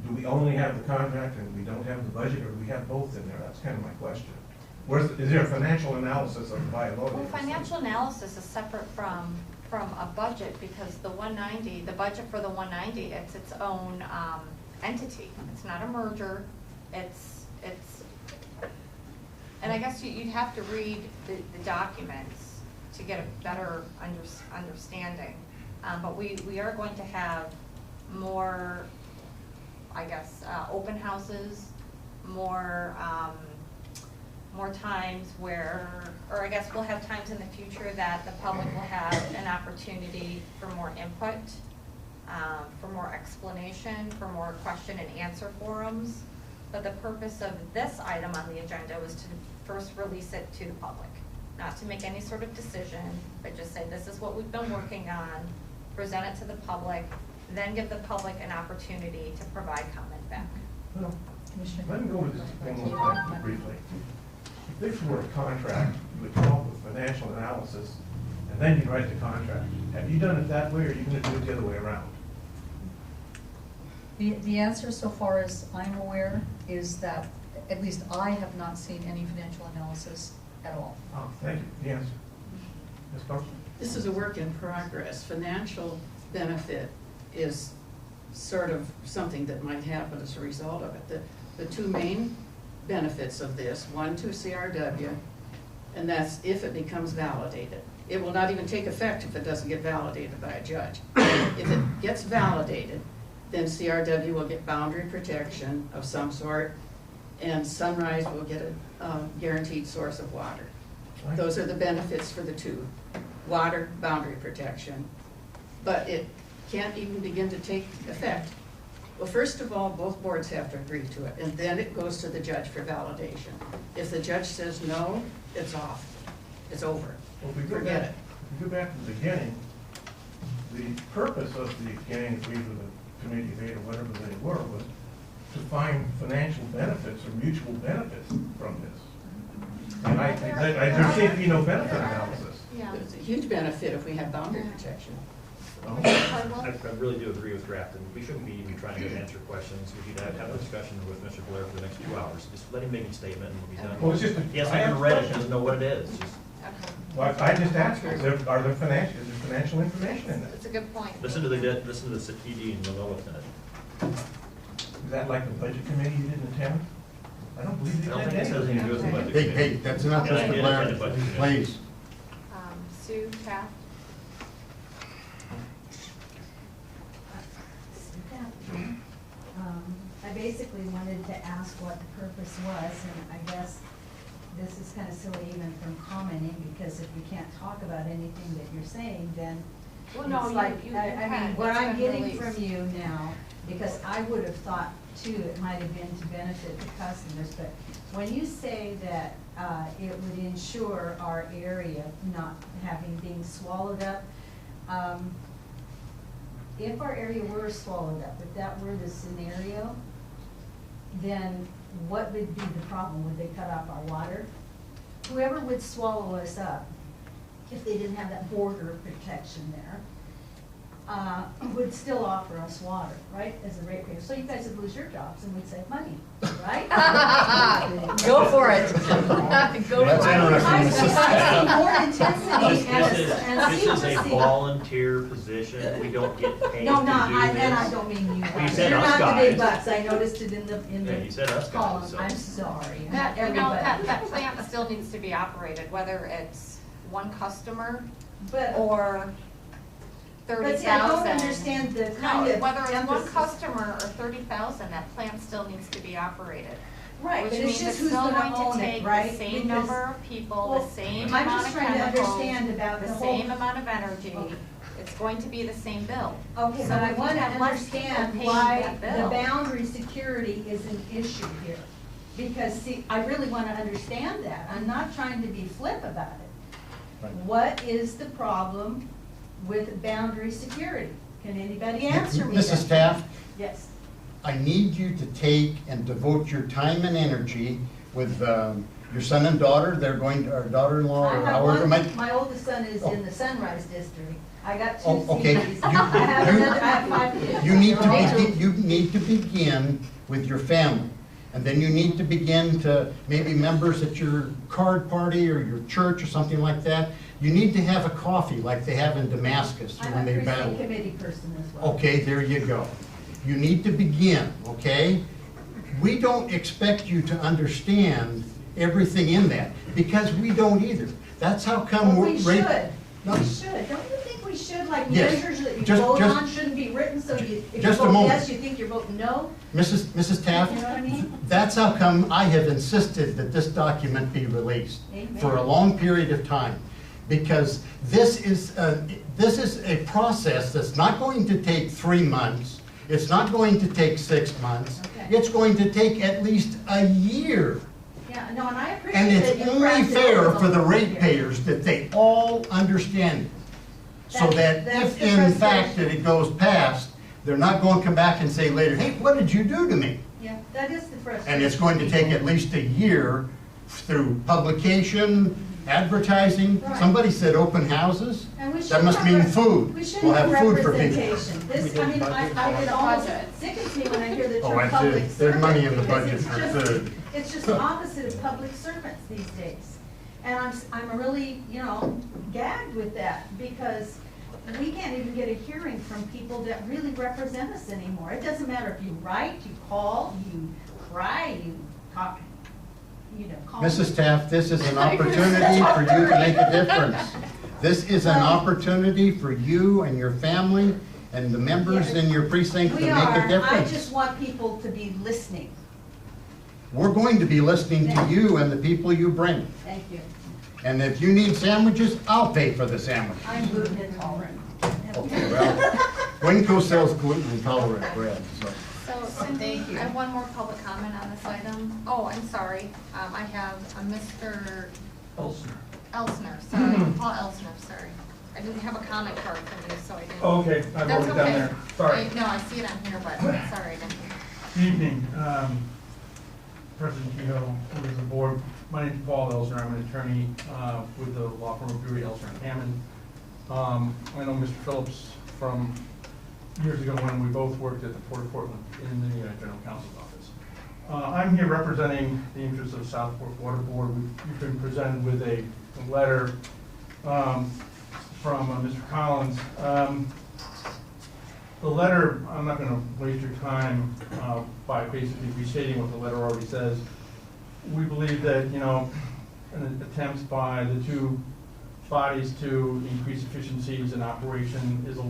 Do we only have the contract and we don't have the budget, or do we have both in there? That's kind of my question. Is there a financial analysis of the viability? Well, financial analysis is separate from a budget, because the 190, the budget for the 190, it's its own entity. It's not a merger. It's, and I guess you'd have to read the documents to get a better understanding. But we are going to have more, I guess, open houses, more times where, or I guess we'll have times in the future that the public will have an opportunity for more input, for more explanation, for more question and answer forums. But the purpose of this item on the agenda was to first release it to the public, not to make any sort of decision, but just say this is what we've been working on, present it to the public, then give the public an opportunity to provide comment back. Well, let me go to this one more thing briefly. If this were a contract, you would come up with financial analysis, and then you'd write the contract. Have you done it that way, or are you going to do it the other way around? The answer, so far as I'm aware, is that at least I have not seen any financial analysis at all. Oh, thank you. The answer. Ms. Carson? This is a work in progress. Financial benefit is sort of something that might happen as a result of it. The two main benefits of this, one to CRW, and that's if it becomes validated. It will not even take effect if it doesn't get validated by a judge. If it gets validated, then CRW will get boundary protection of some sort, and Sunrise will get a guaranteed source of water. Those are the benefits for the two: water, boundary protection. But it can't even begin to take effect. Well, first of all, both boards have to agree to it, and then it goes to the judge for validation. If the judge says no, it's off. It's over. Well, if we go Forget back, it. if we go back to the beginning, the purpose of the gang of eight or the committee of eight or whatever they were was to find financial benefits or mutual benefits from this. And there seems to be no benefit analysis. Yeah. But it's a huge benefit if we have boundary protection. I really do agree with Grafton. We shouldn't be even trying to answer questions. We should have a discussion with Mr. Blair for the next 2 hours. Just let him make a statement and we'll be done. Well, it's just Yes, I haven't read it, doesn't know what it is. Just Well, I just asked, is there financial information in It's this? a good point. listen to the TD and you'll know what's in it. Is that like the budget committee you didn't attend? I don't believe I you don't think it attended. says anything to do with the budget. Hey, hey, that's enough, Yeah, I Mr. did Blair, attend the budget committee. please. Sue, Taft? I basically wanted to ask what the purpose was, and I guess this is kind of silly even from commenting, because if we can't talk about anything that you're saying, then Well, no, it's like, you I can. mean, what It's I'm been getting released. from you now, because I would have thought too, it might have been to benefit the customers, but when you say that it would ensure our area not being swallowed up, if our area were swallowed up, if that were the scenario, then what would be the problem? Would they cut off our water? Whoever would swallow us up, if they didn't have that border protection there, would still offer us water, right, as a ratepayer. So you guys would lose your jobs and we'd save money, right? Go for it. Go That's for it. interesting. I see more intensity and This is a secrecy. volunteer position. We don't get paid No, to not, do and I this. don't mean you You guys. said You're us not the big guys. bucks. I noticed it in Yeah, you said the us guys, column. so. I'm sorry, not That, everybody. that plant still needs to be operated, whether it's one customer But, or 30,000. but see, I don't understand the kind No, of whether it's one emphasis. customer or 30,000, that plant still needs to be operated. Right, Which but it's means just it's who's still gonna going own to it, take right? the same Because- number of people, Well, the same I'm amount just of trying to chemicals, understand about the the same whole- amount of energy. Okay. It's going to be the same bill. Okay, So but I if you want to have less people understand paying why that the bill- boundary security is an issue here. Because see, I really want to understand that. I'm not trying to be flip about it. Right. What is the problem with boundary security? Can anybody answer me that? Mrs. Taft, Yes. I need you to take and devote your time and energy with your son and daughter. They're going to, or daughter-in-law, I or have however. one, my oldest son is in the Sunrise District. I got two Oh, okay. CDs. I have 5 kids. You need They're all- you need to begin with your family. And then you need to begin to, maybe members at your card party or your church or something like that. You need to have a coffee like they have in Damascus I'm when a they precinct battle. committee person as well. Okay, there you go. You need to begin, okay? We don't expect you to understand everything in that, because we don't either. That's how come Well, we're. we should. No. We should. Don't you think we should? Like Yes. measures that you Just- vote just- on shouldn't be written, so you, if you Just a vote moment. yes, you think you're voting no? Mrs. Taft, You know what I mean? that's how come I have insisted that this document be released Amen. for a long period of time. Because this is a process that's not going to take 3 months. It's not going to take 6 months. Okay. It's going to take at least a year. Yeah, no, and I appreciate And that it's you only crafted fair it for the all ratepayers that they all understand it. So that That's if the in fact frustration. that it goes past, they're not going to come back and say later, hey, what did you do to me? Yeah, that is the frustration. And it's going to take at least a year through publication, advertising. Right. Somebody said open houses. And we should That must have mean rep- food. We should We'll have have food for people. representation. This, I mean, it almost sickens me when I hear the Oh, term I see. public There's servant. money in the because budget it's for just- food. It's just the opposite of public servants these days. And I'm really, gagged with that, because we can't even get a hearing from people that really represent us anymore. It doesn't matter if you write, you call, you cry, you talk, call. Mrs. Taft, this is an opportunity for you to make a difference. This is an opportunity for you and your family and the members in your precinct to We make are. a I difference. just want people to be listening. We're going to be listening to you and the people you bring. Thank you. And if you need sandwiches, I'll pay for the sandwich. I'm gluten intolerant. Okay, well, Winco sells gluten intolerant bread, so. So Cindy, I have one more public comment on this item. Oh, I'm sorry. I have Mr. Elsner, sorry, Paul Elsner, sorry. I didn't have a comment card from you, so I didn't. Okay, I That's wrote it down okay. there, sorry. No, I see it on here, but sorry, I didn't. Good evening, President Kehoe, members of the board. My name is Paul Elsner, I'm an attorney with the law firm of Drury, Elsner and Hammond. I know Mr. Phillips from years ago when we both worked at the Port of Portland in the General Counsel's office. I'm here representing the interests of Southport Water Board. You've been presented with a letter from Mr. Collins. The letter, I'm not going to waste your time by basically restating what the letter already says. We believe that, an attempt by the two bodies to increase efficiencies in operation is a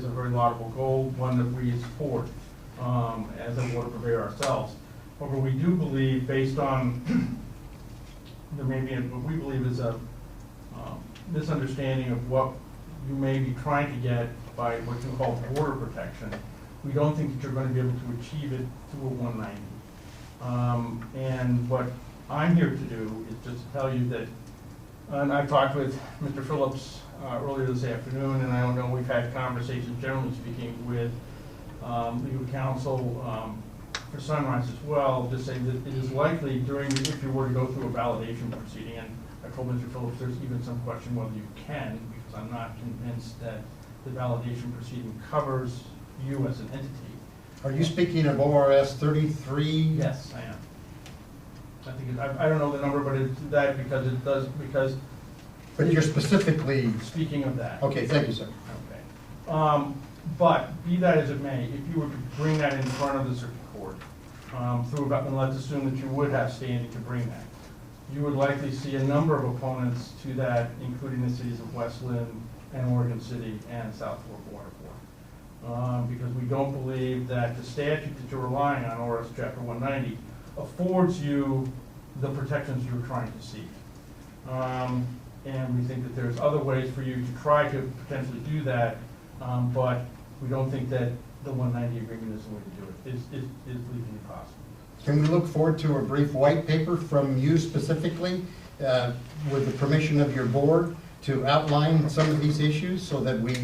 very laudable goal, one that we support as a water purveyor ourselves. However, we do believe, based on there may be what we believe is a misunderstanding of what you may be trying to get by what you call border protection, we don't think that you're going to be able to achieve it through a 190. And what I'm here to do is just to tell you that, and I talked with Mr. Phillips earlier this afternoon, and I don't know, we've had conversations, generally speaking, with legal counsel for Sunrise as well, just saying that it is likely if you were to go through a validation proceeding, and I told Mr. Phillips there's even some question whether you can, because I'm not convinced that the validation proceeding covers you as an entity. Are you speaking of ORS 33? Yes, I am. I think I don't know the number, but it's that because But you're specifically, speaking of that. okay, thank you, sir. Okay. But be that as it may, if you were to bring that in front of the circuit court, and let's assume that you would have standing to bring that, you would likely see a number of opponents to that, including the cities of West Lynn and Oregon City and Southport Water Board. Because we don't believe that the statute that you're relying on, ORS Chapter 190, affords you the protections you're trying to seek. And we think that there's other ways for you to try to potentially do that, but we don't think that the 190 agreement is the way to do it. It's legally possible. Can we look forward to a brief white paper from you specifically, with the permission of your board, to outline some of these issues so that we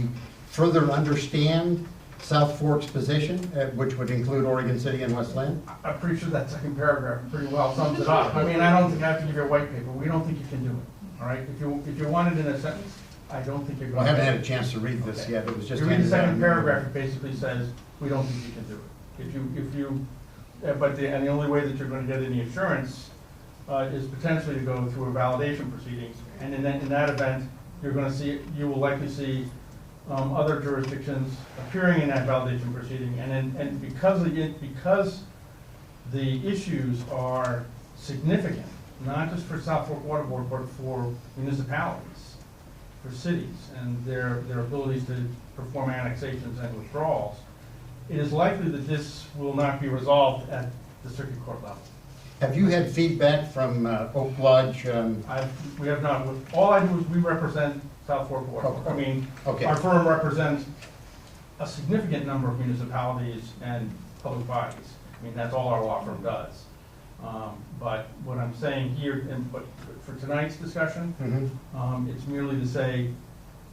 further understand South Fork's position, which would include Oregon City and Westland? I'm pretty sure that second paragraph pretty well sums it up. I mean, I don't think I have to give you a white paper. We don't think you can do it, all right? If you want it in a sentence, I don't think you're Well, going to. I haven't had a chance to read this Okay. yet, it was just You read the handed out. second paragraph, it basically says, we don't think you can do it. If you, and the only way that you're gonna get any assurance, is potentially to go through a validation proceedings. And in that event, you will likely see, other jurisdictions appearing in that validation proceeding. And because the issues are significant, not just for South Fork Water Board, but for municipalities, for cities, and their abilities to perform annexations and withdrawals, it is likely that this will not be resolved at the circuit court level. Have you had feedback from Oak Lodge? We have not. All I do is we represent South Fork Water. I mean, Okay. our firm represents a significant number of municipalities and public bodies. I mean, that's all our law firm does. But what I'm saying here, but for tonight's discussion, Mhm. it's merely to say,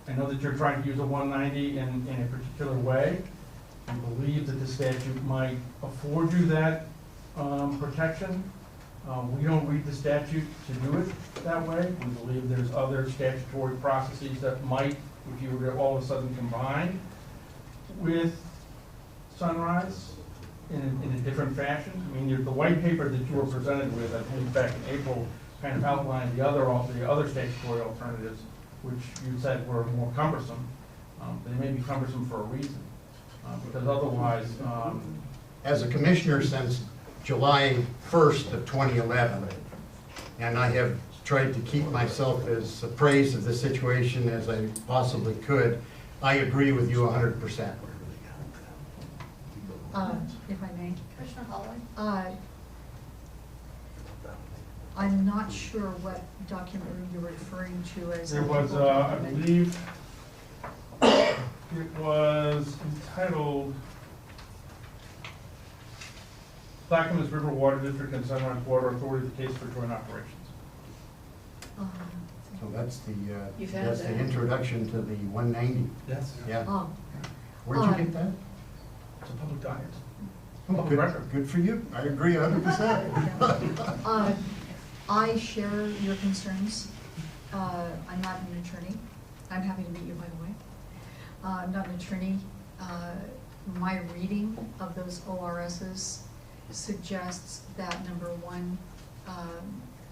I know that you're trying to use a 190 in a particular way. I believe that the statute might afford you that protection. We don't read the statute to do it that way. We believe there's other statutory processes that might, if you were to all of a sudden combine with Sunrise in a different fashion. I mean, the white paper that you were presented with, I believe back in April, kind of outlined the other statutory alternatives, which you said were more cumbersome. They may be cumbersome for a reason, because otherwise, As a commissioner since July 1st of 2011, and I have tried to keep myself as appraised of the situation as I possibly could, I agree with you 100%. If I may, Commissioner Holloway? I'm not sure what document you're referring to as. there was, I believe, it was entitled Clackamas River Water District and Sunrise Water Authority, the case for joint operations. So that's You've had that's the that. introduction to the 190. Yes. Yeah. Oh, Where'd you get that? It's a public document. Oh, Public good, record. good for you. I agree 100%. I share your concerns. I'm not an attorney. I'm happy to meet you, by the way. I'm not an attorney. My reading of those ORSs suggests that, number one,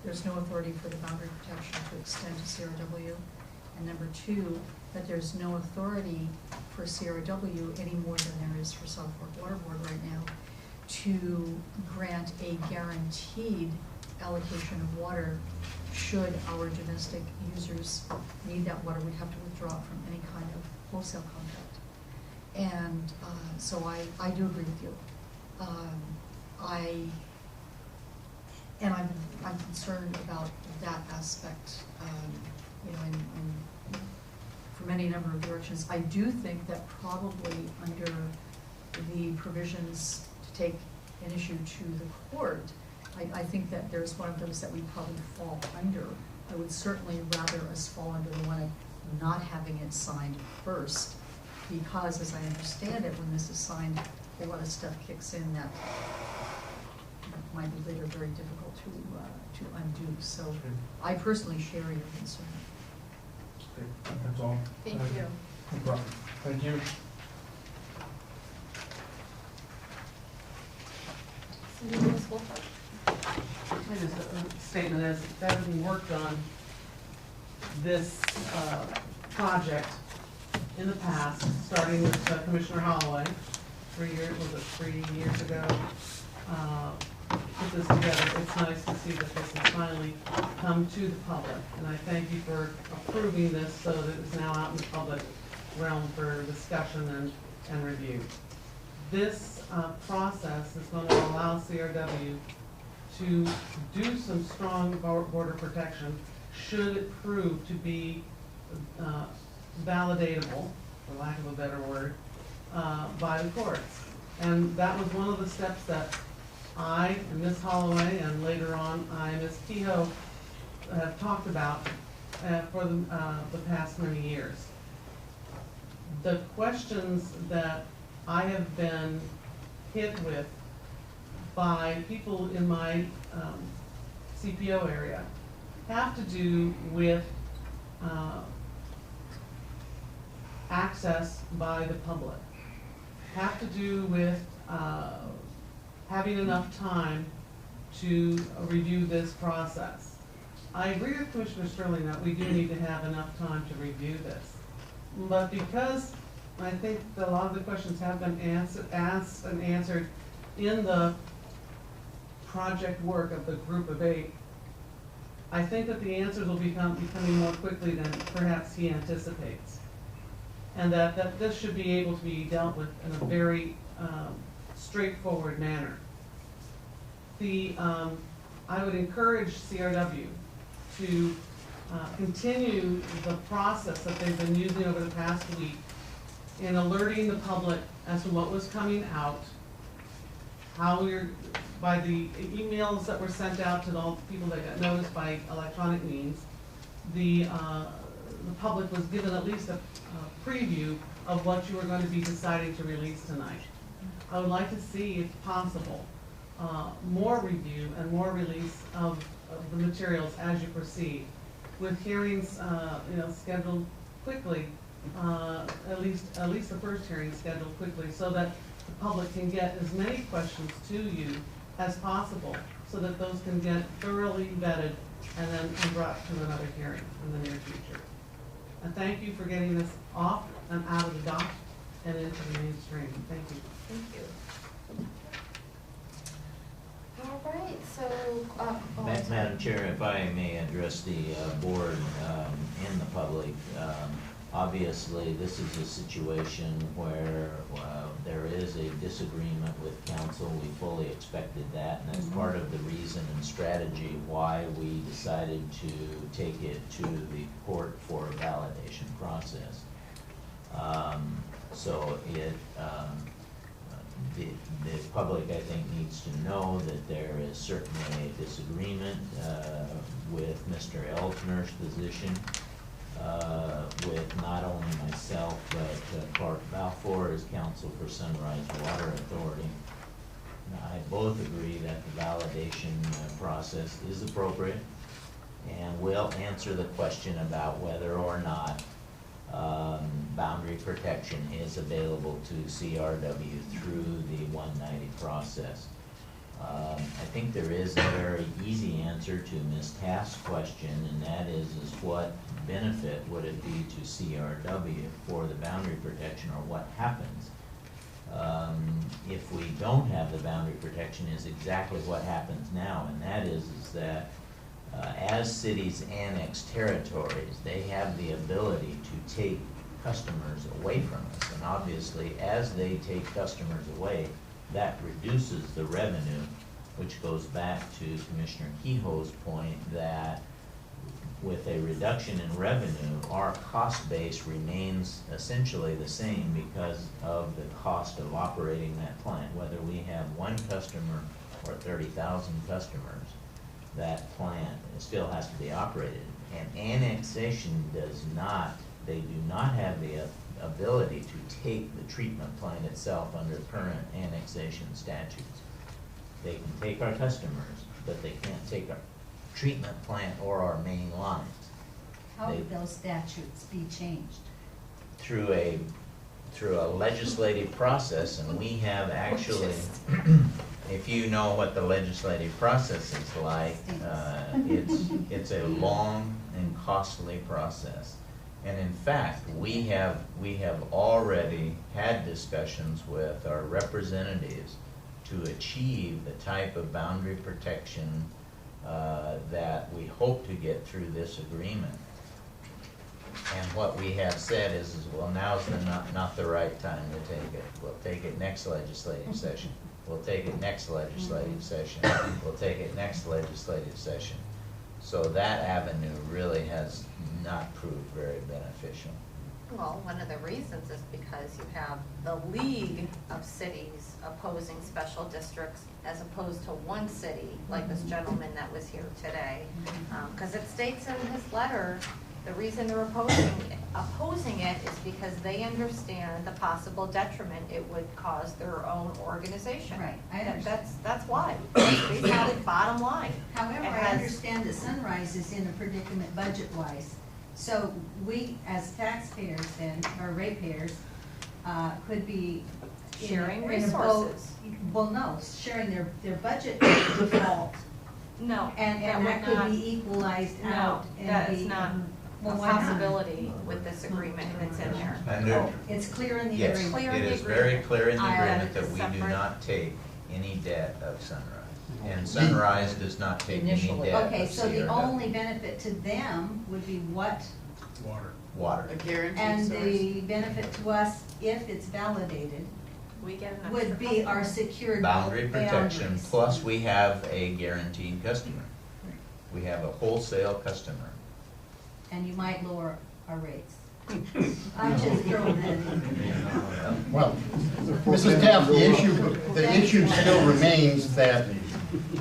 there's no authority for the boundary protection to extend to CRW. And number two, that there's no authority for CRW any more than there is for South Fork Water Board right now to grant a guaranteed allocation of water should our domestic users need that water. We'd have to withdraw it from any kind of wholesale contract. And so I do agree with you. I'm concerned about that aspect, you know, in from any number of directions. I do think that probably under the provisions to take an issue to the court, I think that there's one of those that we probably fall under. I would certainly rather us fall under the one of not having it signed first, because as I understand it, when this is signed, a lot of stuff kicks in that might be later very difficult to undo. So I personally share your concern. Okay, that's all. Thank you. No problem. Thank you. Cindy Lewis Wolford? My statement is that having worked on this project in the past, starting with Commissioner Holloway, 3 years ago, put this together. It's nice to see that this has finally come to the public, and I thank you for approving this so that it's now out in the public realm for discussion and review. This process is going to allow CRW to do some strong border protection should it prove to be validatable, for lack of a better word, by the courts. And that was one of the steps that I and Ms. Holloway, and later on, Ms. Kehoe, have talked about for the past many years. The questions that I have been hit with by people in my CPO area have to do with access by the public, have to do with having enough time to review this process. I agree with Commissioner Sterling that we do need to have enough time to review this. But because I think that a lot of the questions have been asked and answered in the project work of the group of 8, I think that the answers will becoming more quickly than perhaps he anticipates. And that this should be able to be dealt with in a very straightforward manner. I would encourage CRW to continue the process that they've been using over the past week in alerting the public as to what was coming out, how by the emails that were sent out to all the people that got noticed by electronic means, the public was given at least a preview of what you were going to be deciding to release tonight. I would like to see, if possible, more review and more release of the materials as you proceed, with hearings, scheduled quickly, at least the first hearing scheduled quickly, so that the public can get as many questions to you as possible, so that those can get thoroughly vetted and then brought to another hearing in the near future. And thank you for getting this off and out of the dock and into the mainstream. Thank you. Thank you. All right, so. Madam Chair, if I may address the board and the public, obviously this is a situation where there is a disagreement with council. We fully expected that, and that's part of the reason and strategy why we decided to take it to the court for a validation process. So the public, I think, needs to know that there is certainly a disagreement with Mr. Elkner's position, with not only myself, but Clark Balfour as counsel for Sunrise Water Authority. I both agree that the validation process is appropriate, and will answer the question about whether or not boundary protection is available to CRW through the 190 process. I think there is a very easy answer to Ms. Taft's question, and that is what benefit would it be to CRW for the boundary protection, or what happens if we don't have the boundary protection, is exactly what happens now, and that is that as cities annex territories, they have the ability to take customers away from us. And obviously, as they take customers away, that reduces the revenue, which goes back to Commissioner Kehoe's point that with a reduction in revenue, our cost base remains essentially the same because of the cost of operating that plant. Whether we have 1 customer or 30,000 customers, that plant still has to be operated. And annexation does not, they do not have the ability to take the treatment plant itself under current annexation statutes. They can take our customers, but they can't take our treatment plant or our main lines. How would those statutes be changed? Through a legislative process, and we have actually, if you know what the legislative process is like, it's a long and costly process. And in fact, we have already had discussions with our representatives to achieve the type of boundary protection that we hope to get through this agreement. And what we have said is well, now's not the right time to take it. We'll take it next legislative session. We'll take it next legislative session. We'll take it next legislative session. So that avenue really has not proved very beneficial. Well, one of the reasons is because you have the League of Cities opposing special districts as opposed to one city, like this gentleman that was here today. Because it states in his letter, the reason they're opposing it is because they understand the possible detriment it would cause their own organization. Right, I And understand. that's why. They have it bottom line. However, It I has- understand that Sunrise is in a predicament budget-wise. So we, as taxpayers then, or ratepayers, could be in a- Sharing in a boat- resources. Well, no, sharing their budget default. No, And that that would not. could be equalized No, out. and that be- is not a Well, why not? possibility with this agreement that's in there. Under, It's clear in the yes, agreement. Clear it in the is very agreement. clear in the I- agreement that It's we do separate. not take any debt of Sunrise. And Sunrise does not take any Initially. debt Okay, of so the CRW. only benefit to them would be what? Water. Water. A guaranteed And source. the benefit to us, if it's validated, We get an extra would be our customer. secured Boundary protection, boundaries. plus we have a guaranteed customer. We have a wholesale customer. And you might lower our rates. I'm just throwing that in. Well, Mrs. Taft, the issue still remains that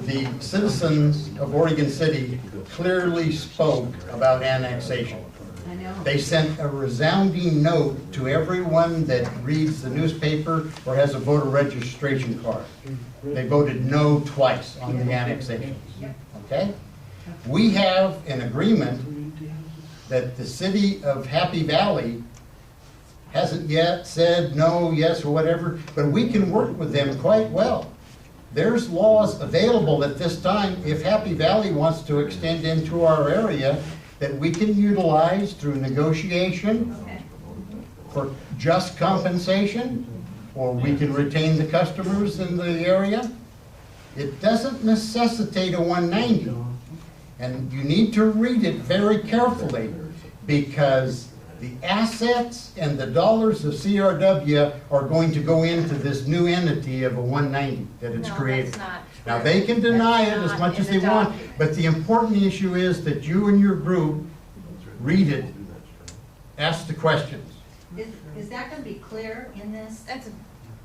the citizens of Oregon City clearly spoke about annexation. I know. They sent a resounding note to everyone that reads the newspaper or has a voter registration card. They voted no twice on the annexation, okay? We have an agreement that the city of Happy Valley hasn't yet said no, yes, or whatever, but we can work with them quite well. There's laws available at this time, if Happy Valley wants to extend into our area, that we can utilize through negotiation Okay. for just compensation, or we can retain the customers in the area. It doesn't necessitate a 190. And you need to read it very carefully, because the assets and the dollars of CRW are going to go into this new entity of a 190 that it's No, created. that's not Now, true. they can deny it That's as not much as in the they want, document. but the important issue is that you and your group read it, ask the questions. Is that gonna be clear in this? It's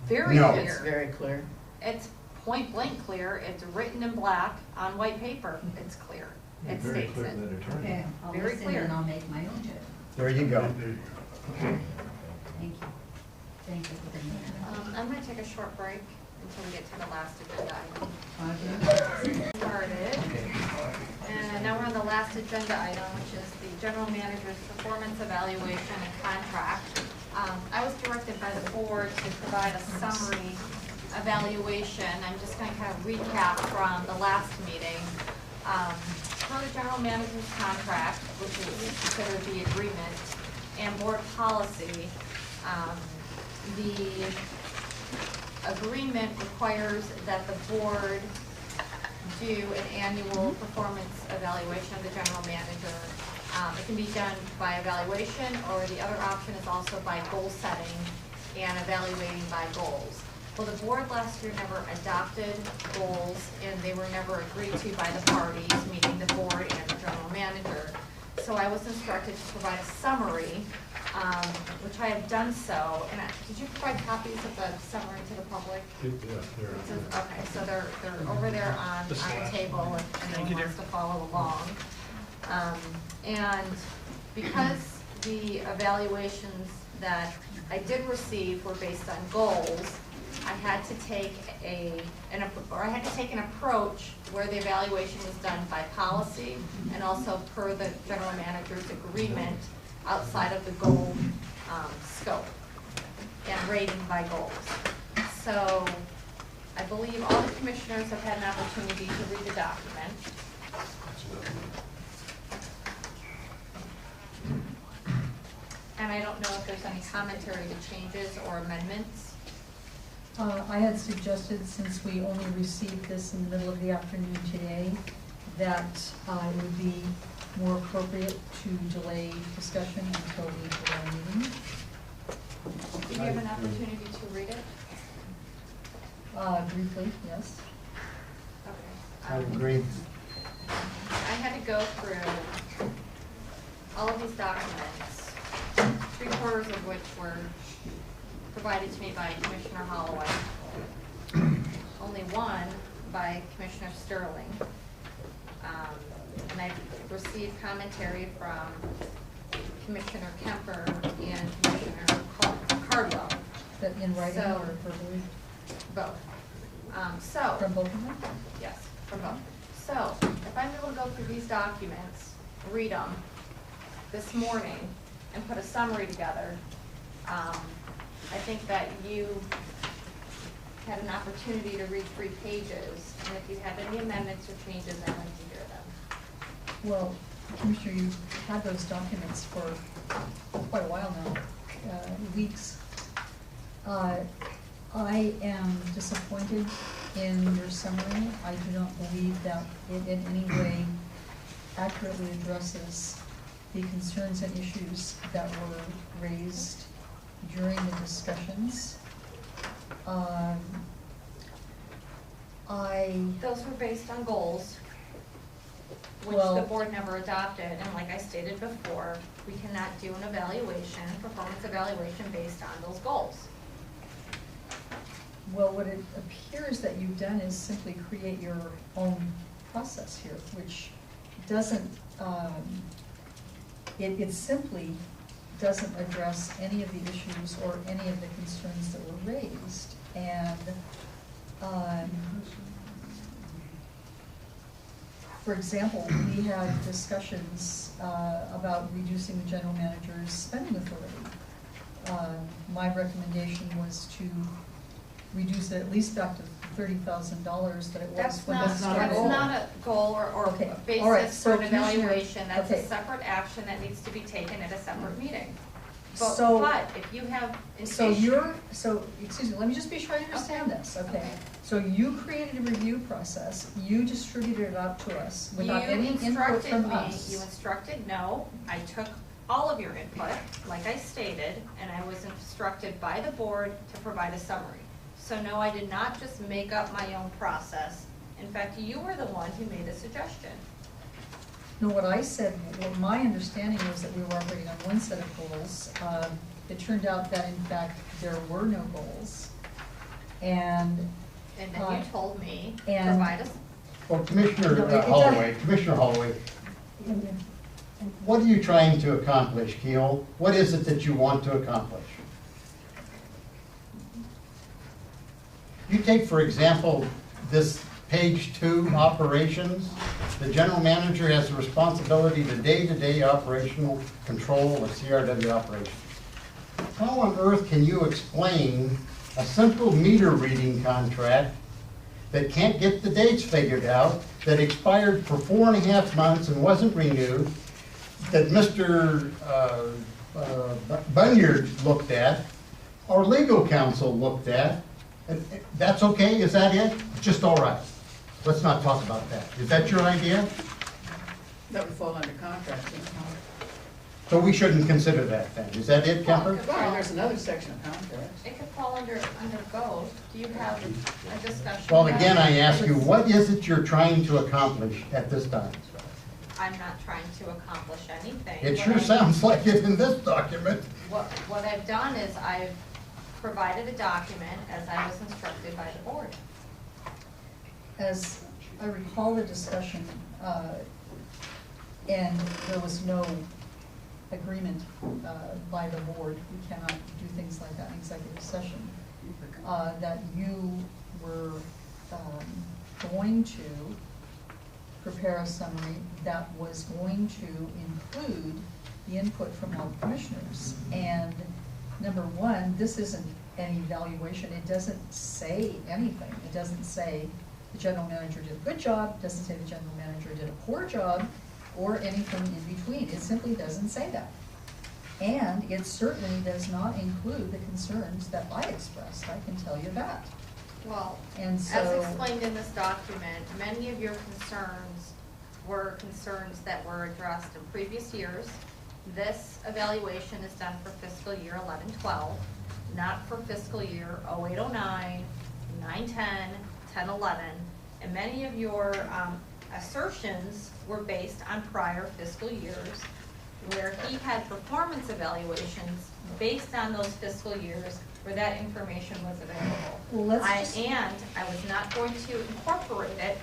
very No. It's clear. very clear. It's point blank clear. It's written in black on white paper. It's clear. It states it. Okay, I'll Very listen clear. and I'll make my own judgment. There you go. Thank you. Thank you for bringing that up. I'm gonna take a short break until we get to the last agenda item. Okay. Started. And now we're on the last agenda item, which is the general manager's performance evaluation and contract. I was directed by the board to provide a summary evaluation. I'm just gonna kind of recap from the last meeting. Per the general manager's contract, which is considered the agreement, and board policy, the agreement requires that the board do an annual performance evaluation of the general manager. It can be done by evaluation, or the other option is also by goal setting and evaluating by goals. Well, the board last year never adopted goals, and they were never agreed to by the parties, meaning the board and the general manager. So I was instructed to provide a summary, which I have done so. And did you provide copies of the summary to the public? Okay, so they're over there on the table if anyone wants to follow along. And because the evaluations that I did receive were based on goals, I had to take an approach where the evaluation was done by policy and also per the general manager's agreement outside of the goal scope and rating by goals. So I believe all the commissioners have had an opportunity to read the document. And I don't know if there's any commentary to changes or amendments. I had suggested, since we only received this in the middle of the afternoon today, that it would be more appropriate to delay discussion until the July meeting. Did you have an opportunity to read it? Briefly, yes. Okay. I agree. I had to go through all of these documents 3/4 of which were provided to me by Commissioner Holloway. Only one by Commissioner Sterling. And I've received commentary from Commissioner Kemper and Commissioner Cardwell. That in writing So- or verbally? Both. From both of them? Yes, from both. So, if I'm able to go through these documents, read them this morning, and put a summary together, I think that you had an opportunity to read 3 pages, and if you have any amendments or changes, I'd like to hear them. Well, Commissioner, you've had those documents for quite a while now, weeks. I am disappointed in your summary. I do not believe that it in any way accurately addresses the concerns and issues that were raised during the discussions. Those were based on goals, which Well- the board never adopted, and like I stated before, we cannot do an evaluation, performance evaluation based on those goals. Well, what it appears that you've done is simply create your own process here, which doesn't, it simply doesn't address any of the issues or any of the concerns that were raised. And, for example, we had discussions about reducing the general manager's spending authority. My recommendation was to reduce it at least back to $30,000 that it was That's when not, this that's started. not a goal or Okay, all right, basis so for an Commissioner- evaluation, that's a okay. separate action that needs to be taken at a separate meeting. So- But if you have. So excuse me, let me just be sure I understand this, okay? So you created a review process, you distributed it out to us without any input from us. You instructed, no, I took all of your input, like I stated, and I was instructed by the board to provide a summary. So no, I did not just make up my own process. In fact, you were the one who made the suggestion. No, what I said, what my understanding was that we were operating on one set of goals. It turned out that in fact, there were no goals. And. And then you told me, and- provide us, Well, Commissioner No, it Holloway, what are you trying to accomplish, Keel? What is it that you want to accomplish? You take, for example, this page 2, operations. The general manager has the responsibility to day-to-day operational control of CRW operations. How on earth can you explain a simple meter reading contract that can't get the dates figured out, that expired for 4.5 months and wasn't renewed, that Mr. Bunyard looked at, our legal counsel looked at? That's okay, is that it? Just all right. Let's not talk about that. Is that your idea? That would fall under contract. So we shouldn't consider that then. Is that it, Kemper? Well, there's another section of contracts. it could fall under goals. Do you have a discussion? Well, about again, it? I ask you, what is it you're trying to accomplish at this time? I'm not trying to accomplish anything. It What sure I- sounds like it in this document. What I've done is I've provided a document as I was instructed by the board. As I recall the discussion, and there was no agreement by the board, we cannot do things like that in executive session, that you were going to prepare a summary that was going to include the input from all commissioners. And number one, this isn't an evaluation. It doesn't say anything. It doesn't say the general manager did a good job, it doesn't say the general manager did a poor job, or anything in between. It simply doesn't say that. And it certainly does not include the concerns that I expressed, I can tell you that. Well, And as so, explained in this document, many of your concerns were concerns that were addressed in previous years. This evaluation is done for fiscal year 11-12, not for fiscal year 08-09, 9-10, 10-11. And many of your assertions were based on prior fiscal years, where he had performance evaluations based on those fiscal years where that information was available. Well, let's just- And I was not going to incorporate it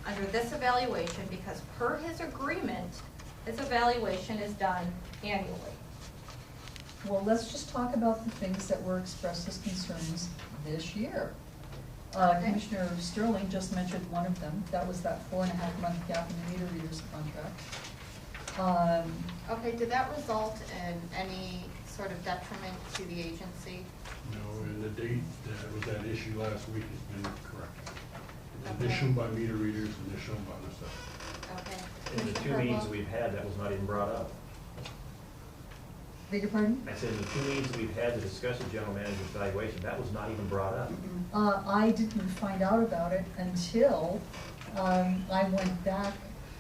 under this evaluation because per his agreement, his evaluation is done annually. Well, let's just talk about the things that were expressed as concerns this year. Okay. Commissioner Sterling just mentioned one of them. That was that 4.5-month gap in the meter readers contract. Okay, did that result in any sort of detriment to the agency? No, and the date that was that issue last week has been corrected. Okay. Initial by meter readers, initial by myself. Okay. In the two Commissioner meetings Cardwell? we've had, that was not even brought up. Beg your pardon? I said, in the two meetings we've had to discuss the general manager's evaluation, that was not even brought up. I didn't find out about it until I went back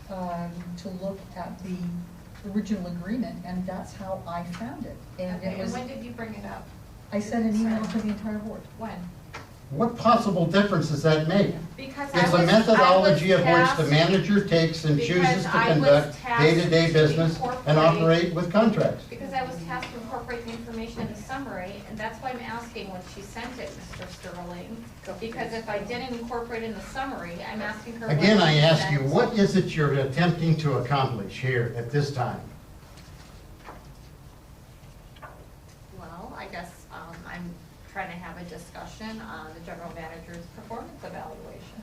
to look at the original agreement, and that's how I found it. And Okay, it and was, when did you bring it up? I sent an email to the entire board. When? What possible difference does that make? Because It's a methodology of which the manager takes and chooses to conduct day-to-day business and operate with contracts. Because I was tasked to incorporate the information in the summary, and that's why I'm asking when she sent it, Mr. Sterling. Because if I didn't incorporate in the summary, I'm asking her. when Again, I she ask you, sent- what is it you're attempting to accomplish here at this time? Well, I guess I'm trying to have a discussion on the general manager's performance evaluation.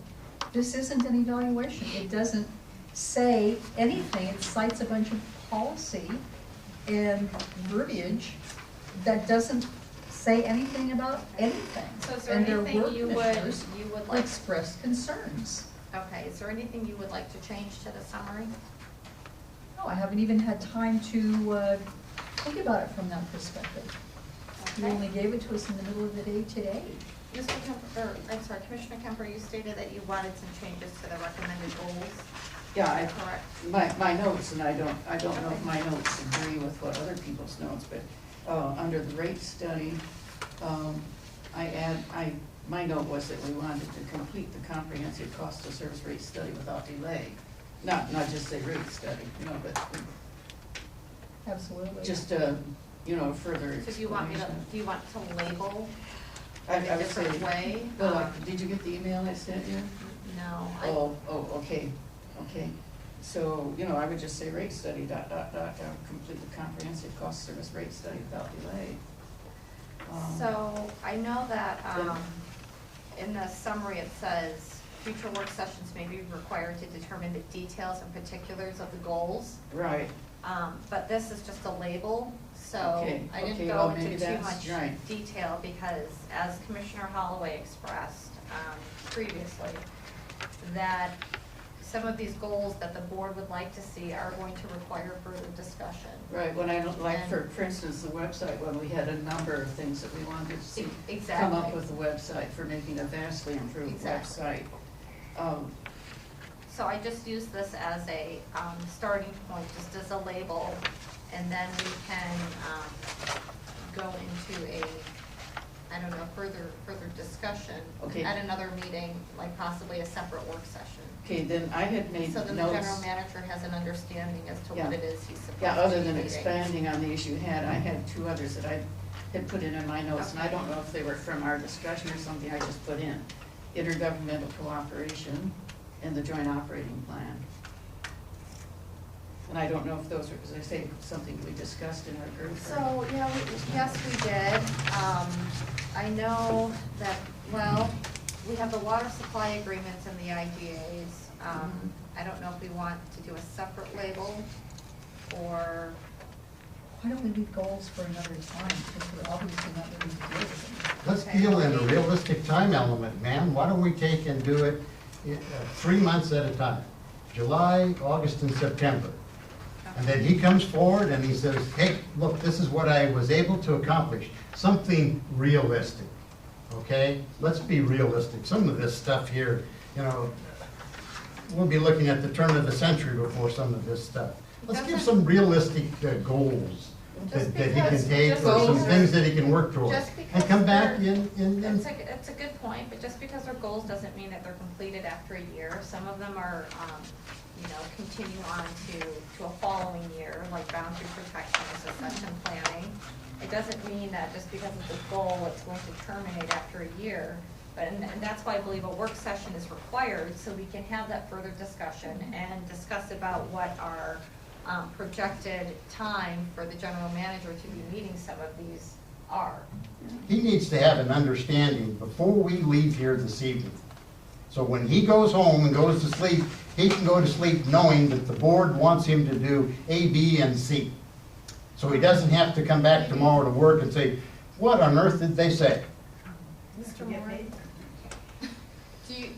This isn't an evaluation. It doesn't say anything. It cites a bunch of policy and verbiage that doesn't say anything about anything. So is there And there anything were you commissioners would who like? expressed concerns. Okay, is there anything you would like to change to the summary? No, I haven't even had time to think about it from that perspective. You Okay. only gave it to us in the middle of the day today. Mr. Kemper, or, I'm sorry, Commissioner Kemper, you stated that you wanted some changes to the recommended goals. Yeah, Correct. my notes, and I don't know if my notes agree with what other people's notes, but, under the rate study, my note was that we wanted to complete the comprehensive cost of service rate study without delay. Not just say rate study, but Absolutely. just, further So do you want me to, explanation. do you want to label I in a would say- different way? Well, did you get the email I sent you? No. Okay. So, I would just say rate study, complete the comprehensive cost service rate study without delay. So I know that in the summary it says, future work sessions may be required to determine the details and particulars of the goals. Right, But this is just a label, so Okay, I didn't okay, go well, into maybe too that's much right. detail because as Commissioner Holloway expressed previously, that some of these goals that the board would like to see are going to require further discussion. right, when I don't, like, And- for instance, the website, when we had a number of things that we wanted to see. Exactly. Come up with a website for making a vastly improved Exactly. website. So I just use this as a starting point, just as a label, and then we can go into further discussion Okay. at another meeting, like possibly a separate work session. Okay, then I had made So notes. then the general manager has an understanding as to what Yeah. it is he's supposed to be Yeah, other than meeting. expanding on the issue you had, I had two others that I had put in my notes, and I don't know if they were from our discussion or something I just put in. Intergovernmental cooperation and the joint operating plan. And I don't know if those were, as I say, something we discussed in our group. or- So, yeah, yes, we did. I know that, we have the water supply agreements and the IGAs. I don't know if we want to do a separate label or, Why don't we leave goals for another time, because we're obviously not ready to deal with them. Let's Okay. deal in a realistic time element, man. Why don't we take and do it 3 months at a time? July, August, and September. And then he comes forward and he says, hey, look, this is what I was able to accomplish. Something realistic, okay? Let's be realistic. Some of this stuff here, we'll be looking at the turn of the century before some of this stuff. Let's give some realistic goals Just that he because- can take, just or some because- things that he can work towards. just And because come back they're- in it's a good point, but just because they're goals doesn't mean that they're completed after a year. Some of them are continue on to a following year, like boundary protection, succession planning. It doesn't mean that just because it's a goal, it's going to terminate after a year. But, and that's why I believe a work session is required, so we can have that further discussion and discuss about what our projected time for the general manager to be meeting some of these are. He needs to have an understanding before we leave here this evening. So when he goes home and goes to sleep, he can go to sleep knowing that the board wants him to do A, B, and C. So he doesn't have to come back tomorrow to work and say, what on earth did they say? Mr. Moore,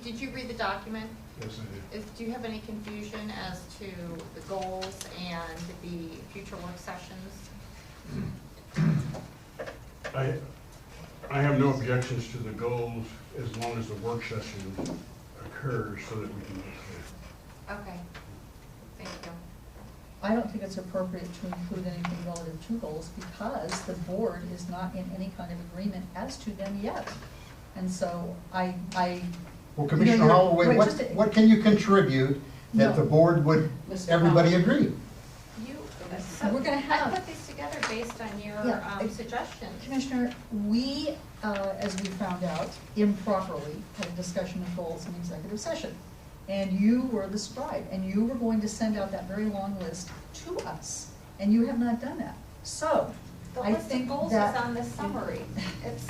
did you read the document? Yes, I did. Do you have any confusion as to the goals and the future work sessions? I have no objections to the goals as long as the work session occurs so that we can get clear. Okay, thank you. I don't think it's appropriate to include anything relative to goals because the board is not in any kind of agreement as to them yet. And so I Well, Commissioner Holloway, wait, what can you contribute that No. the board would, Mr. everybody Holloway. agree? We're gonna have- I put these together based on your Yeah, suggestions. Commissioner, we, as we found out, improperly had a discussion of goals in executive session. And you were the scribe, and you were going to send out that very long list to us, and you have not done that. So, The I list of think goals is that. on this summary. It's,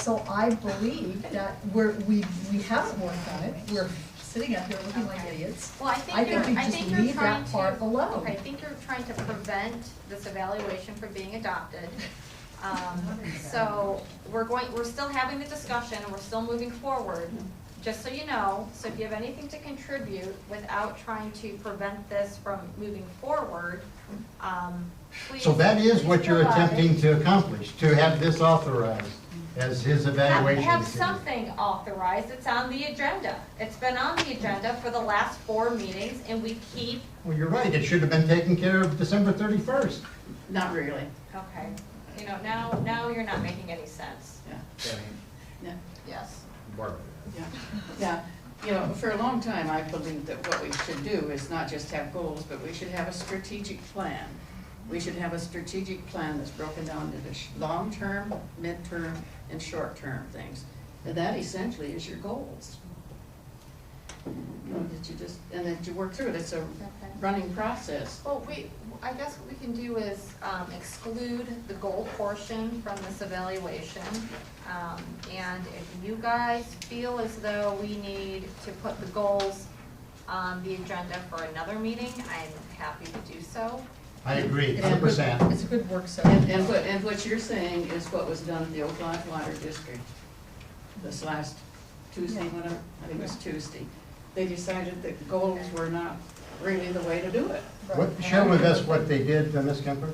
So I believe that we haven't worked on it, we're sitting up here looking like idiots. well, I I think think we you're just leave trying that to. part alone. Okay, I think you're trying to prevent this evaluation from being adopted. So we're still having the discussion, and we're still moving forward, just so you know. So if you have anything to contribute without trying to prevent this from moving forward, please. So that is what you're provide- attempting to accomplish, to have this authorized as his evaluation. Have committee. something authorized, it's on the agenda. It's been on the agenda for the last 4 meetings, and we keep, Well, you're right, it should have been taken care of December 31st. Not really, okay, now you're not making any sense. yeah, yeah, Yes. Barbara. yeah. Yeah, for a long time, I believed that what we should do is not just have goals, but we should have a strategic plan. We should have a strategic plan that's broken down into long-term, mid-term, and short-term things. And that essentially is your goals. And that you work through it, it's a running process. Well, I guess what we can do is exclude the goal portion from this evaluation. And if you guys feel as though we need to put the goals on the agenda for another meeting, I'm happy to do so. I agree, It's a good- 100%. It's a good work session. And what you're saying is what was done at the Oakland Water District this last Tuesday, whatever, I think it was Tuesday. They decided that goals were not really the way to do it. What, share with us what they did, Ms. Kemper,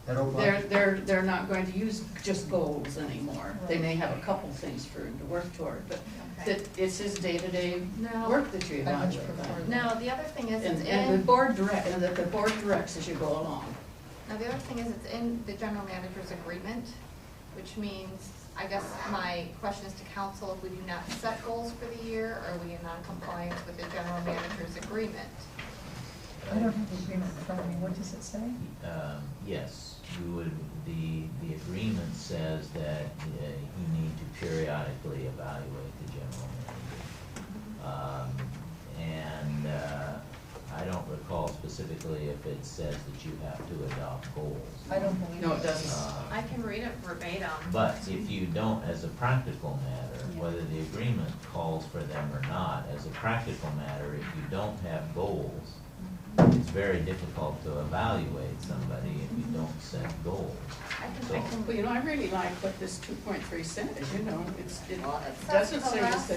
at Oakland? They're not going to use just goals anymore. They may have a couple things for him to work toward, but that it's his day-to-day No. work that you I much evaluate. prefer that. No, the other thing is it's And the in, board directs as you go along. now the other thing is it's in the general manager's agreement, which means, I guess my question is to council, if we do not set goals for the year, are we in non-compliance with the general manager's agreement? I don't have the agreement in front of me, what does it say? Yes, you would, the agreement says that you need to periodically evaluate the general manager. And I don't recall specifically if it says that you have to adopt goals. I don't believe. No, it doesn't. I can read it verbatim. But if you don't, as a practical matter, whether the agreement calls for them or not, as a practical matter, if you don't have goals, it's very difficult to evaluate somebody if you don't set goals. I can, Well, I really like what this 2.3 says, it Well, it says doesn't the say to last-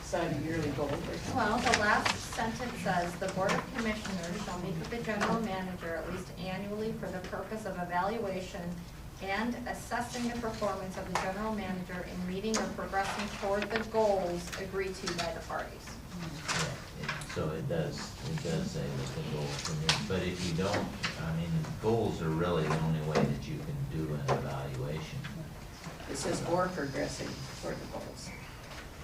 set a yearly goal or something. well, the last sentence says, "The Board of Commissioners shall meet with the general manager at least annually for the purpose of evaluation and assessing the performance of the general manager in meeting or progressing toward the goals agreed to by the parties." So it does say that the goals are met, but if you don't, goals are really the only way that you can do an evaluation. It says or progressing toward the goals.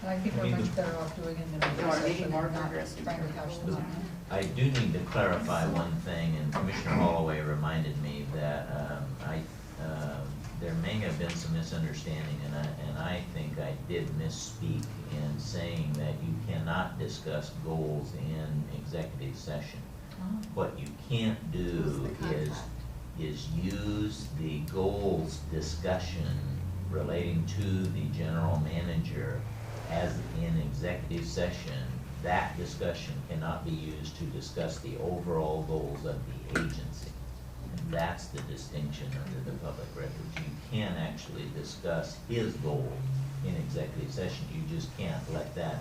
And I think we're much better off doing it in You a want to session make more and not progress? trying to hash this out. I do need to clarify one thing, and Commissioner Holloway reminded me that there may have been some misunderstanding, and I think I did misspeak in saying that you cannot discuss goals in executive session. What you can't do is use the goals discussion relating to the general manager as in executive session. That discussion cannot be used to discuss the overall goals of the agency. And that's the distinction under the public records. You can actually discuss his goal in executive session. You just can't let that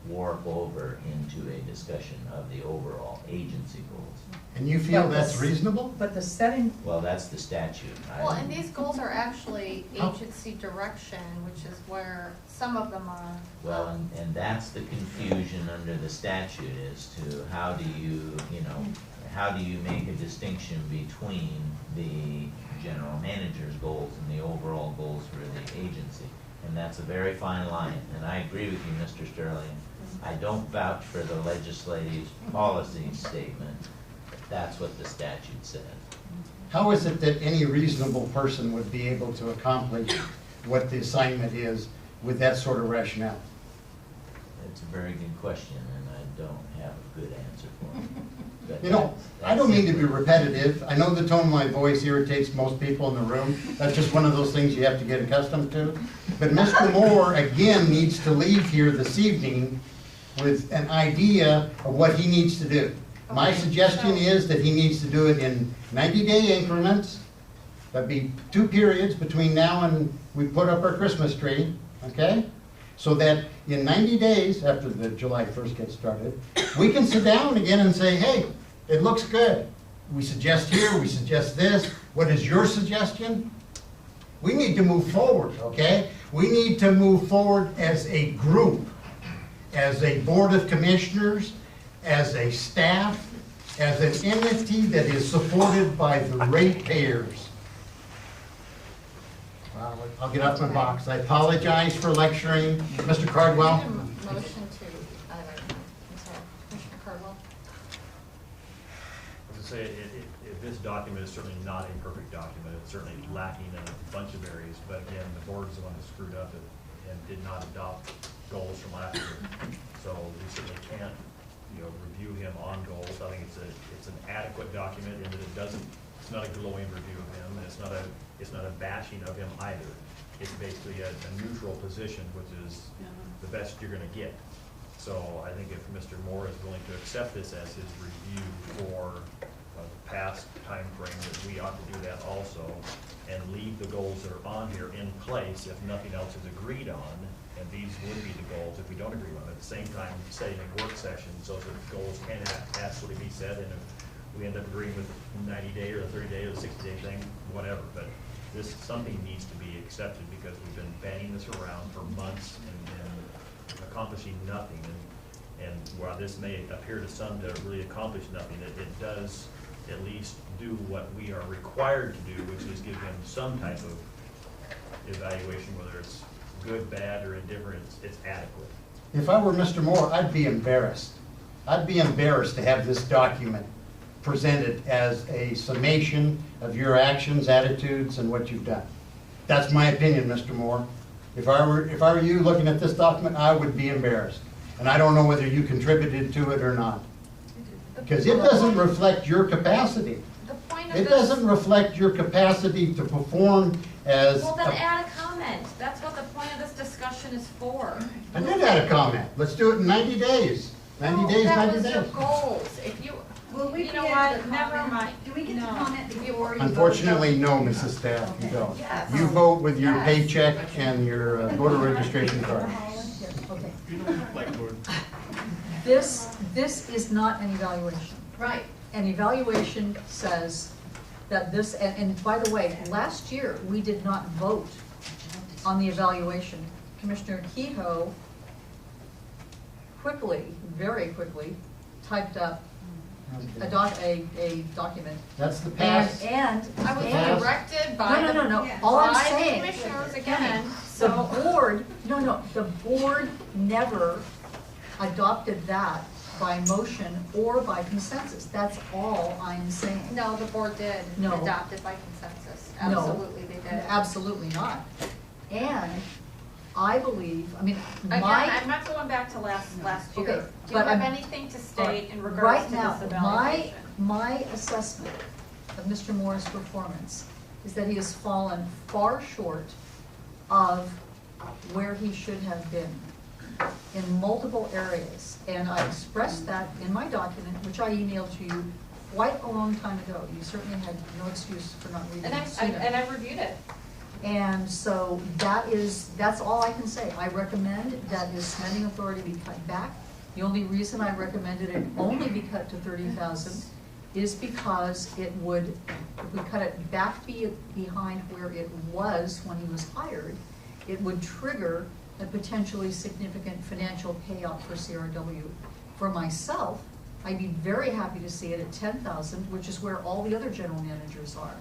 warp over into a discussion of the overall agency goals. And you feel But that's this- reasonable? But the setting, Well, that's the statute. Well, and these goals are actually agency direction, which is where some of them are. Well, and that's the confusion under the statute as to how do you make a distinction between the general manager's goals and the overall goals for the agency. And that's a very fine line, and I agree with you, Mr. Sterling. I don't vouch for the legislative policy statement, but that's what the statute says. How is it that any reasonable person would be able to accomplish what the assignment is with that sort of rationale? It's a very good question, and I don't have a good answer for it. But You know, I don't mean to be repetitive. I know the tone of my voice irritates most people in the room. That's just one of those things you have to get accustomed to. But Mr. Moore, again, needs to leave here this evening with an idea of what he needs to do. My Okay, suggestion so- is that he needs to do it in 90-day increments. That'd be 2 periods between now and we put up our Christmas tree, okay? So that in 90 days, after the July 1st gets started, we can sit down again and say, hey, it looks good. We suggest here, we suggest this. What is your suggestion? We need to move forward, okay? We need to move forward as a group, as a board of commissioners, as a staff, as an entity that is supported by the ratepayers. Wow, I'll get off my box. I apologize for lecturing. Mr. Cardwell? Need a motion to, I'm sorry, Commissioner Cardwell? I was gonna say, if this document is certainly not a perfect document, it's certainly lacking in a bunch of areas, but again, the board is the one that screwed up and did not adopt goals from last year. So we certainly can't, review him on goals. I think it's an adequate document in that it's not a glowing review of him, and it's not a bashing of him either. It's basically a neutral position, which is the best you're gonna get. So I think if Mr. Moore is willing to accept this as his review for the past time frame, that we ought to do that also, and leave the goals that are on here in place if nothing else is agreed on, and these would be the goals if we don't agree on it. At the same time, setting a work session so that goals can absolutely be set, and if we end up agreeing with 90-day or a 30-day or a 60-day thing, whatever, but something needs to be accepted because we've been banging this around for months and accomplishing nothing. And while this may appear to some to really accomplish nothing, it does at least do what we are required to do, which is give him some type of evaluation, whether it's good, bad, or indifferent, it's adequate. If I were Mr. Moore, I'd be embarrassed. I'd be embarrassed to have this document presented as a summation of your actions, attitudes, and what you've done. That's my opinion, Mr. Moore. If I were you looking at this document, I would be embarrassed. And I don't know whether you contributed to it or not. Because it doesn't reflect your capacity. The point of It this. doesn't reflect your capacity to perform as. Well, then add a comment. That's what the point of this discussion is for. I did add a comment. Let's do it in 90 days. 90 days, 90 That was your days. goals. If you, will we you get know to what, the never comment? mind. Do we get to No. comment before you vote? Unfortunately, no, Mrs. Staff, you don't. Yes. You vote with your Yes. paycheck and your voter registration card. okay. You know, Blackboard. This is not an evaluation. Right. An evaluation says that this, and by the way, last year, we did not vote on the evaluation. Commissioner Kehoe quickly, very quickly, typed up a document. That's the And, past. and. I was Yes. directed by No, the. no, no, no, Yeah. all I'm by the saying. commissioners again, Kenny, so. The board, the board never adopted that by motion or by consensus. That's all I'm saying. No, the board did No. adopt it by consensus. No. Absolutely, they did. Absolutely not. And I believe, I mean, Again, my. I'm not going back to last year. Okay, Do you but have I'm- anything to state in regards Right to now, this evaluation? my assessment of Mr. Moore's performance is that he has fallen far short of where he should have been in multiple areas. And I expressed that in my document, which I emailed to you quite a long time ago. You certainly had no excuse for not reading And it sooner. I reviewed it. And so that's all I can say. I recommend that his spending authority be cut back. The only reason I recommended it only be cut to 30,000 is because it would, if we cut it back behind where it was when he was hired, it would trigger a potentially significant financial payout for CRW. For myself, I'd be very happy to see it at 10,000, which is where all the other general managers are.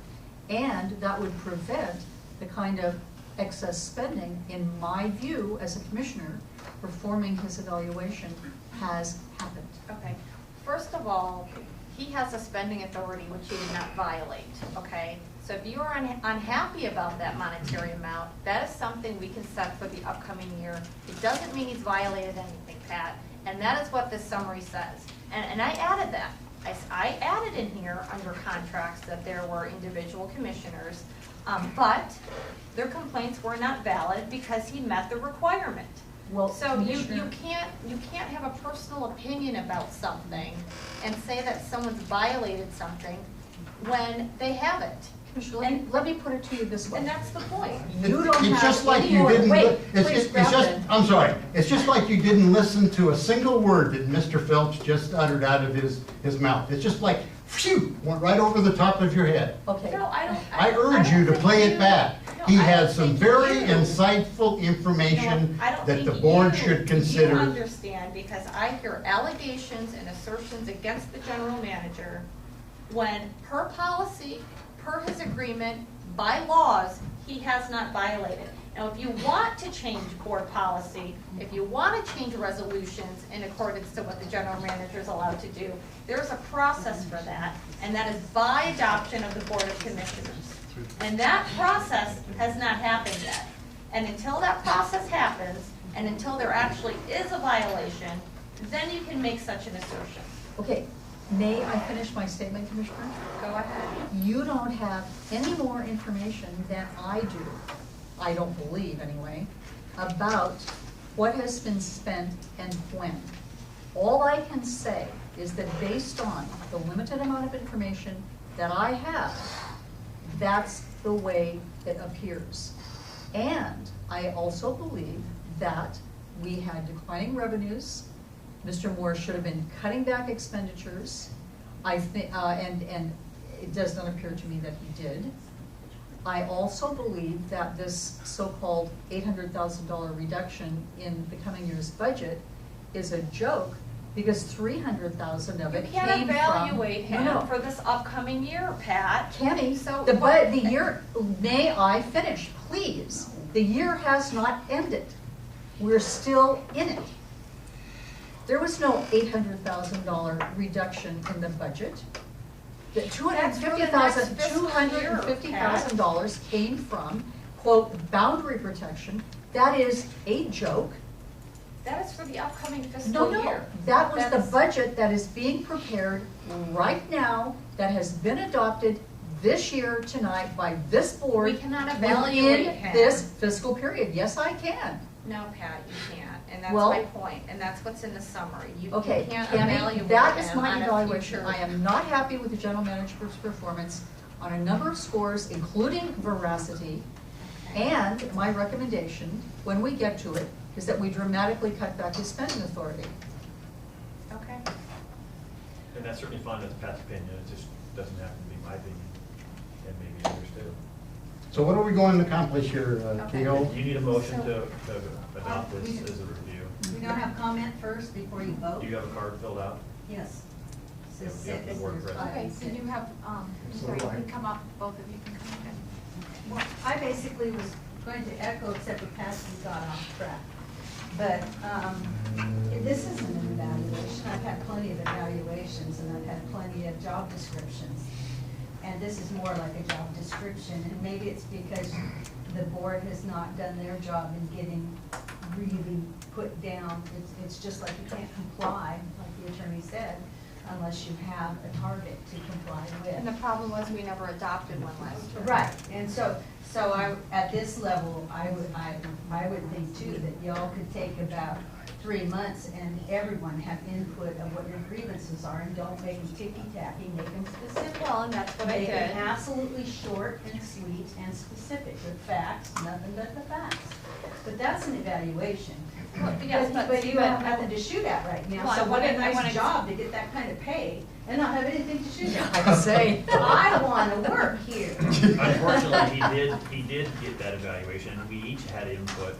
And that would prevent the kind of excess spending, in my view, as a commissioner, performing his evaluation has happened. Okay. First of all, he has a spending authority which he did not violate, okay? So if you are unhappy about that monetary amount, that is something we can set for the upcoming year. It doesn't mean he's violated anything, Pat, and that is what this summary says. And I added that. I added in here under contracts that there were individual commissioners, but their complaints were not valid because he met the requirement. Well, So you Commissioner- can't have a personal opinion about something and say that someone's violated something when they haven't. Commissioner, let me put it to you this way. And that's the point. You don't It's just have like any you more, didn't, wait, it's please, it's just, Grafton. I'm sorry, it's just like you didn't listen to a single word that Mr. Phelps just uttered out of his mouth. It's just like, phew, went right over the top of your head. Okay. No, I don't. I urge don't you to think play you- it back. no, He I has don't some think very you- insightful information I don't that the think board you- should consider. You understand, because I hear allegations and assertions against the general manager when per policy, per his agreement, by laws, he has not violated. Now, if you want to change board policy, if you want to change resolutions in accordance to what the general manager is allowed to do, there's a process for that, and that is by adoption of the Board of Commissioners. And that process has not happened yet. And until that process happens, and until there actually is a violation, then you can make such an assertion. Okay, may I finish my statement, Commissioner? Go ahead. You don't have any more information than I do, I don't believe anyway, about what has been spent and when. All I can say is that based on the limited amount of information that I have, that's the way it appears. And I also believe that we had declining revenues. Mr. Moore should have been cutting back expenditures. I think, and it does not appear to me that he did. I also believe that this so-called $800,000 reduction in the coming year's budget is a joke, because $300,000 of You it came can't from. evaluate him No, no. for this upcoming year, Pat. Kenny, So the what- year, may I finish, please? The year has not ended. We're still in it. There was no $800,000 reduction in the budget. The That's for the next fiscal year, $250,000 came from, quote, boundary protection. That is a joke. That is for the upcoming No, fiscal no, year. that was the That's- budget that is being prepared right now, that has been adopted this year tonight by this board. We cannot evaluate within him. this fiscal period. Yes, I can. No, Pat, you can't, and that's Well- my point, and that's what's in the summary. You Okay, can't Tammy, evaluate that is him my on a evaluation. future- I am not happy with the general manager's performance on a number of scores, including veracity. And my recommendation, when we get to it, is that we dramatically cut back his spending authority. Okay. And that's certainly fine, that's Pat's opinion, it just doesn't happen to be my opinion, and maybe others too. So what are we going to accomplish here, Okay. Kehoe? You need a motion to adopt this as a review. We don't have comment first before you vote? Do you have a card filled out? Yes. This is Yeah, the six, board there's five Okay, and so six. you have, So sorry, you do I. can come up, both of you can come up. Well, I basically was going to echo, except for Patsy got off track. But, this isn't an evaluation. I've had plenty of evaluations and I've had plenty of job descriptions. And this is more like a job description, and maybe it's because the board has not done their job in getting really put down. It's just like you can't comply, like the attorney said, unless you have a target to comply And the with. problem was we never adopted one last year. Right, and so I, at this level, I would think too, that y'all could take about 3 months and everyone have input of what your grievances are, and don't make them ticky-tacky, make them specific. Well, and that's what I Make them did. absolutely short and sweet and specific with facts, nothing but the facts. But that's an evaluation. Well, yes, But you have nothing to shoot at right now, Well, so I what a wanna- I wanna- nice job to get that kind of pay and not have anything to shoot at. I would say. I wanna work here. Unfortunately, he did get that evaluation, and we each had input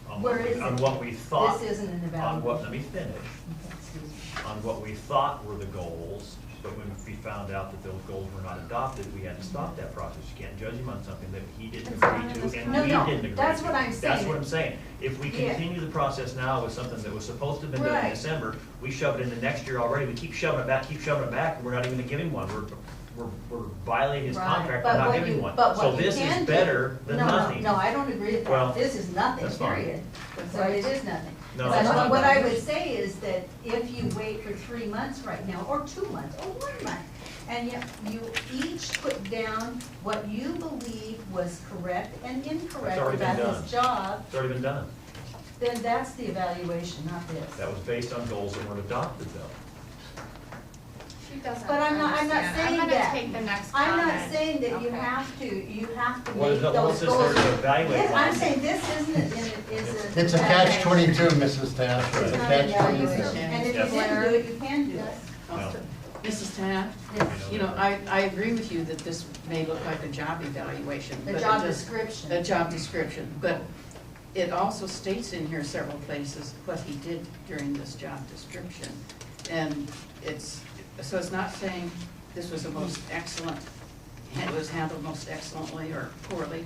on Where is on it? what we thought. This isn't an On what, evaluation. let me finish, Okay, excuse me. on what we thought were the goals, but when we found out that those goals were not adopted, we had to stop that process. You can't judge him on something that he didn't It's not agree in to, this and No, we no, didn't agree to. that's what I'm That's saying. what I'm saying. If we Yeah. continue the process now with something that was supposed to have been done in Right. December, we shove it into next year already, we keep shoving it back, and we're not even gonna give him one. We're violating his Right, contract but by not what giving you- one. but So what you this can is do- better than No, nothing. No, I don't agree with Well, that. This is nothing, that's fine. period. So it is nothing. No, But that's not what I nothing. would say is that if you wait for 3 months right now, or 2 months, or 1 month, and you each put down what you believe was correct and incorrect It's already been about done. his job, It's already been done. then that's the evaluation, not this. That was based on goals that weren't adopted though. She doesn't But I'm not understand. saying I'm that. gonna take the next I'm comment. not saying that you Okay. have to What make is- what's those this goals. there to evaluate This- I'm on? saying this is a. It's a catch-22, Mrs. Taft. It's It's a not an evaluation, catch-22. and if you Yes. didn't do it, you can do it. No. Mrs. Taft, Yes. you know, I agree with you that this may look like a job evaluation. The but it job just- description. A job description, but it also states in here several places what he did during this job description. And so it's not saying this was the most excellent, it was handled most excellently or poorly,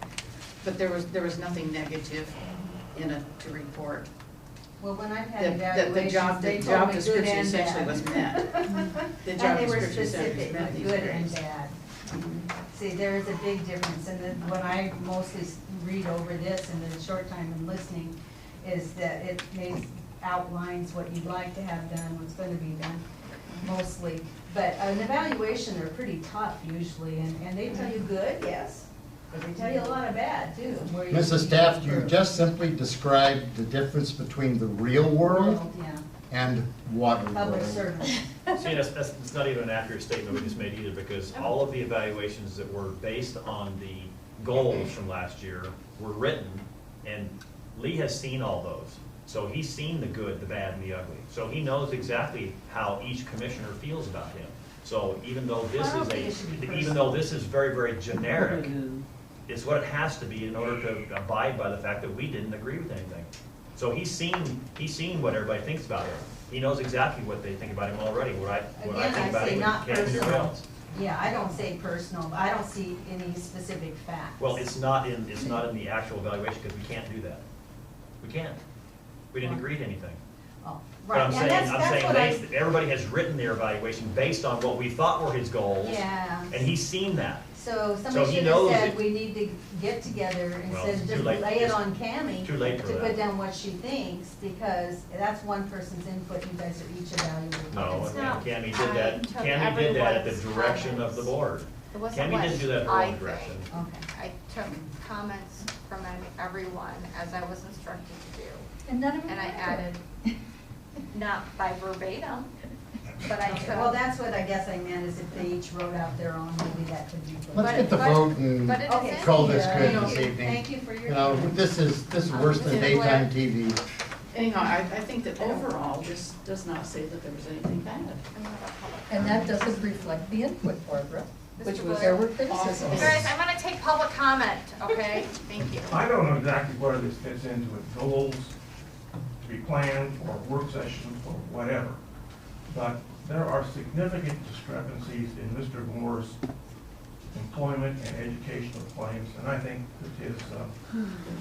but there was nothing negative in it to report. Well, when I've had That the job, evaluations, they the told job me good description and essentially was bad. met. The job And they were description essentially specific, met but these good and grades. bad. See, there is a big difference, and then when I mostly read over this in the short time I'm listening, is that it outlines what you'd like to have done, what's gonna be done, mostly. But an evaluation, they're pretty tough usually, and they tell you good, yes, but they tell you a lot of bad too. where you- Mrs. Taft, you just simply described the difference between the real world Yeah, and water public world. service. See, that's not even an accurate statement we just made either, because all of the evaluations that were based on the goals from last year were written, and Lee has seen all those. So he's seen the good, the bad, and the ugly. So he knows exactly how each commissioner feels about him. So even though this I don't is think it should be even though this is very, very generic, it's what it has to be in order to abide by the fact that we didn't agree with anything. So he's seen what everybody thinks about him. He knows exactly what they think about him already, what I Again, think I about say him, not and everyone personal. else. Yeah, I don't say personal, I don't see any specific facts. Well, it's not in the actual evaluation, because we can't do that. We can't. We didn't agree to anything. Oh, But right, I'm and saying, that's what I, everybody has written their evaluation based on what we thought were his goals. yeah. And he's seen that. So So somebody he should have knows said, it- we need to get together Well, instead of it's just too late. lay it It's on Cammy too late for to that. put down what she thinks, because that's one person's input, you guys are each evaluating. No, It's and not- Cammy I did that, took Cammy did that at the everyone's direction of the comments. board. It wasn't Cammy what didn't do that at her I own think. direction. Okay. I took comments from everyone as I was instructed to do. And none of them. And I were. added, not by verbatim, but I Okay, well, took. that's what I guess I meant, is if they each wrote out their own, maybe that could be. put. Let's get the But- vote and but it is Okay. in call this here. good Thank this you. evening. Thank you for your. You know, this is worse than daytime TV. Anyhow, I think that overall, this does not say that there was anything bad. And that doesn't reflect the input, Barbara, which was there were criticisms. Guys, I'm gonna take public comment, okay? Thank you. I don't know exactly where this fits into with goals to be planned or work sessions or whatever. But there are significant discrepancies in Mr. Moore's employment and educational claims, and I think that his,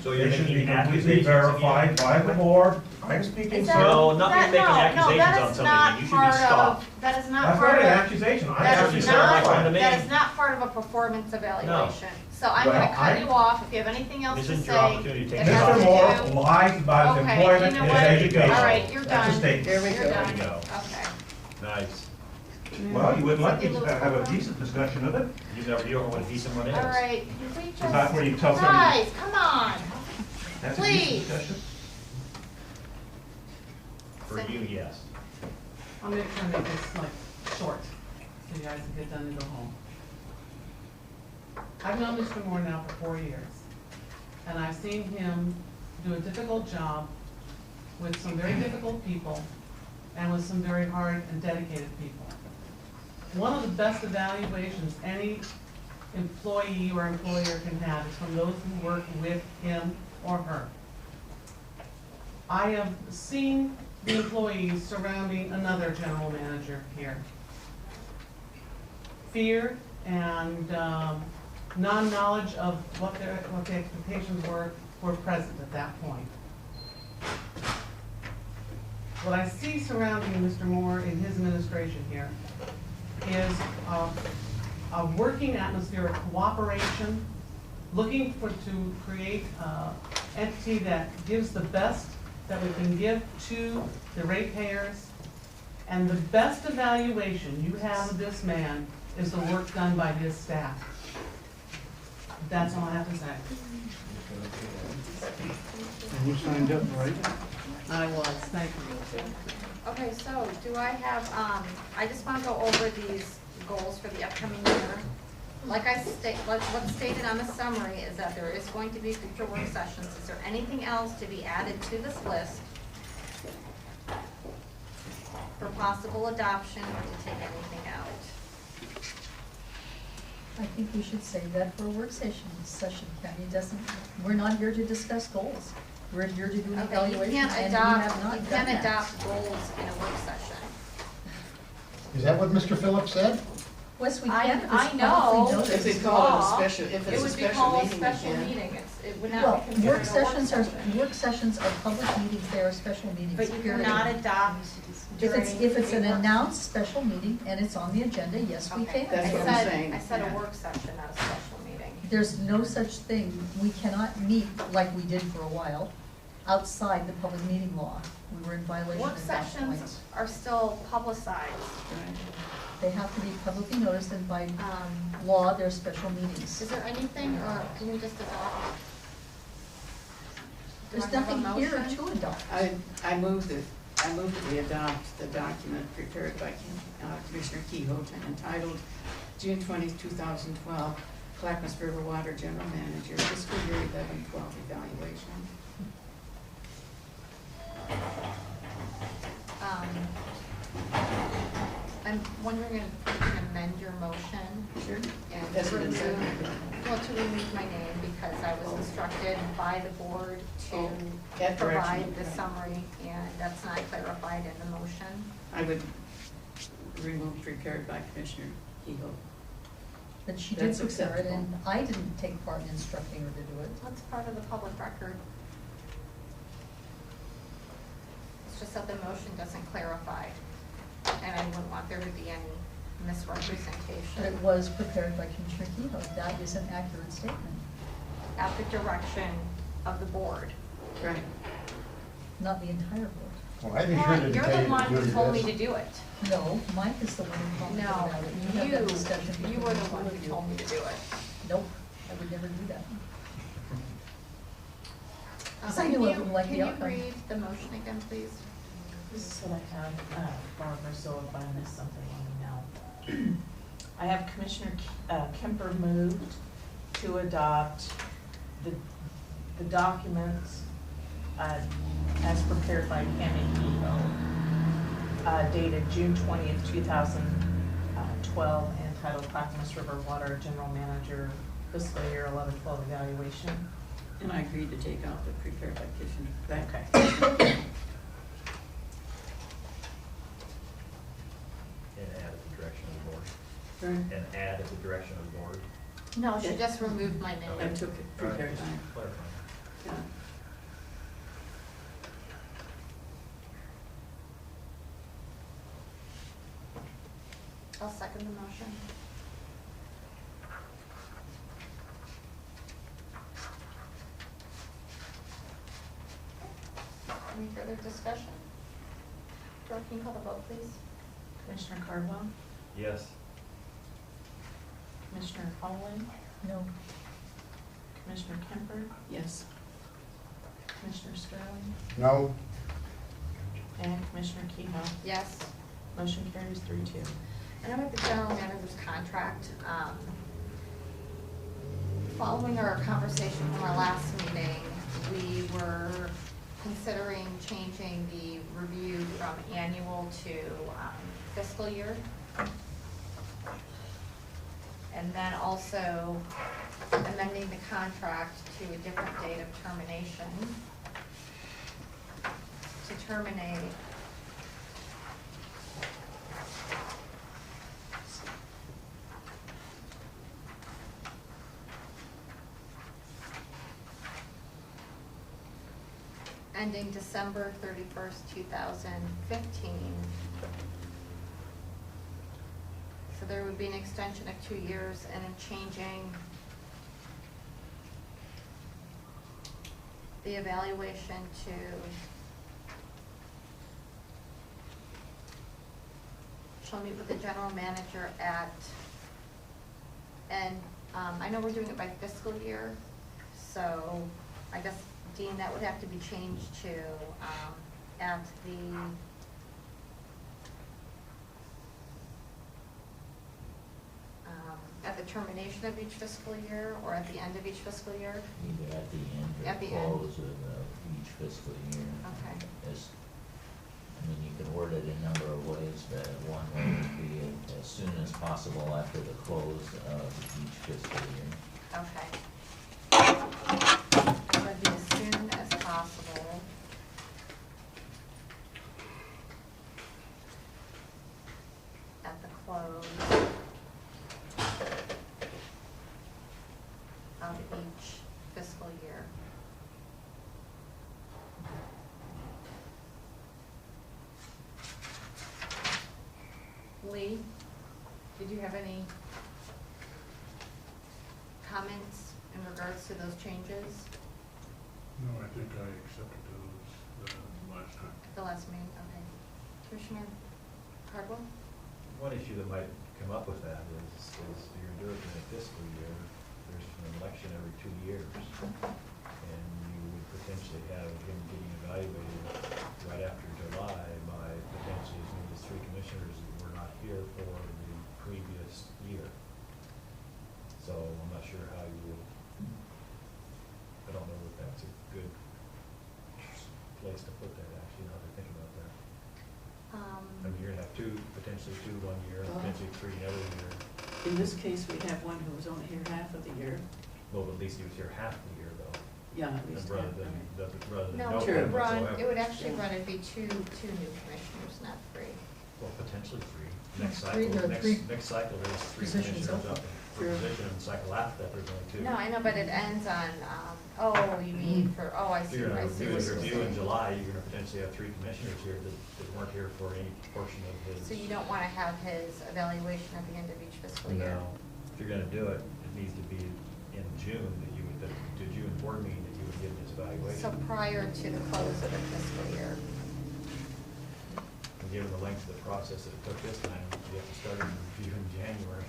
So you're they should be making completely accusations verified against- by the board. I'm speaking, Is sir. that- No, not that- you're making no, accusations that on is somebody. not You should be part of- stopped. That is not That's part not of. an accusation. I That actually is verified not, to me. that is not part of a performance evaluation. So I'm gonna Well, cut I- you off. If you have anything else This to isn't say. your opportunity to take it it has off. to Mr. do- Moore lies about his Okay, employment you know and what? his education. All right, you're done. That's a statement. There we You're go. done. There we go. Okay. Nice. Well, you wouldn't let me have a decent discussion of it? You don't know what a decent one is. All right, can we just. that where you tell somebody- Guys, come on. That's a Please. decent discussion? For you, yes. I'm gonna try to make this like short, so you guys can get done and go home. I've known Mr. Moore now for 4 years, and I've seen him do a difficult job with some very difficult people and with some very hard and dedicated people. One of the best evaluations any employee or employer can have is from those who work with him or her. I have seen the employees surrounding another general manager here. Fear and non-knowledge of what the expectations were present at that point. What I see surrounding Mr. Moore in his administration here is a working atmosphere of cooperation, looking to create an entity that gives the best that we can give to the ratepayers. And the best evaluation you have of this man is the work done by his staff. That's all I have to say. And you signed up, right? I was, thank you. Okay, so do I have, I just want to go over these goals for the upcoming year. Like what's stated on the summary is that there is going to be future work sessions. Is there anything else to be added to this list for possible adoption or to take anything out? I think we should save that for a work session, County doesn't, we're not here to discuss goals. We're here to do an Okay, you evaluation, can't and we have adopt, not you done can't that. adopt goals in a work session. Is that what Mr. Phillips said? Yes, we I- can, if I it's know. publicly If noticed. they call it a Law, special, if It it's a would be special called a meeting, special you can. meeting. It would not Well, be considered a work session. work sessions are public meetings, they are special meetings, But you period. cannot adopt during. If it's an a work- announced special meeting and it's on the agenda, yes, we Okay, can. That's what I'm saying, I said a yeah. work session, not a special meeting. There's no such thing, we cannot meet like we did for a while, outside the public meeting law. We were in violation Work at that point. sessions are still publicized. They have to be publicly noticed, and by Um, law, they're special meetings. Is there anything, or can we just adopt? Do There's I have a nothing here motion? to adopt. I move that we adopt the document prepared by Commissioner Kehoe entitled June 20th, 2012, Clackamas River Water General Manager Fiscal Year 11-12 Evaluation. I'm wondering if you can amend your motion Sure. and That's to what it said. to remove my name because I was instructed by the board to Oh, that provide direction, the okay. summary, and that's not clarified in the motion. I would remove prepared by Commissioner Kehoe. But she did That's prepare it, acceptable. and I didn't take part in instructing her to do it. That's part of the public record. It's just that the motion doesn't clarify, and I wouldn't want there to be any But it misrepresentation was prepared by Commissioner Kehoe. That is an accurate statement, at the direction of the board. Right. not the entire board. Well, I think Well, you're you're the one who told me to do it. No, Mike is the one who commented No, about it. You had that discussion you between were the the two one of who you. told me to do it. Nope, I would never do that. Uh, I knew I wouldn't like the Can outcome. you read the motion again, please? This is what I have, Barbara, so if I missed something, let me know. I have Commissioner Kemper moved to adopt the documents as prepared by Cammie Kehoe, dated June 20th, 2012, entitled Clackamas River Water General Manager Fiscal Year 11-12 Evaluation. And I agreed to take out the prepared by Commissioner. Okay. Right. and add at the direction of the board. No, she just removed my name. I took it, prepared time. Clarifying. Yeah. I'll second the motion. Any further discussion? Clerk, can you call the vote, please? Commissioner Cardwell, Yes. Commissioner Holland, No. Commissioner Kemper, Yes. Commissioner Sterling, No? and Commissioner Keyhoe. Yes. Motion carries 3-2. And I'm at the general manager's contract. Following our conversation from our last meeting, we were considering changing the review from annual to fiscal year. And then also amending the contract to a different date of termination. To terminate ending December 31st, 2015. So there would be an extension of 2 years and then changing the evaluation to shall meet with the general manager at, and I know we're doing it by fiscal year, so I guess, Dean, that would have to be changed to at the termination of each fiscal year or at the end of each fiscal year? Either at the end At or the end. close of each fiscal year. Okay. I mean, you can word it a number of ways, but one way would be as soon as possible after the close of each fiscal year. Okay. It would be as soon as possible. At the close of each fiscal year. Lee, did you have any comments in regards to those changes? No, I think I accepted those last time. The last meeting, okay. Commissioner Cardwell? One issue that might come up with that is you're doing it in a fiscal year, there's an election every 2 years. And you would potentially have him getting evaluated right after July by potentially as many as 3 commissioners that were not here for the previous year. So I'm not sure how you would, I don't know if that's a good place to put that, actually, now that I think about that. I mean, you're gonna have potentially two 1 year, potentially 3 another year. In this case, we have one who was only here half of the year. Well, but at least he was here half the year, though. Yeah, at least Rather half, than, right. rather than No, no it True. would one run, whatsoever. it would actually run, it'd be two new commissioners, not 3. Well, potentially 3. Next Three, cycle, there are three next cycle, there's 3 positions commissioners open. up True. for position, and cycle after that, there's only 2. No, I know, but it ends on, you mean for, I If see, you're I gonna see do what a you're review in saying. July, you're gonna potentially have 3 commissioners here that weren't here for any portion of his. So you don't wanna have his evaluation at the end of each fiscal year? No, if you're gonna do it, it needs to be in June, that you would, the June board meeting, that you would give his evaluation. So prior to the close of the fiscal year? And given the length of the process that it took this time, you have to start a review in January,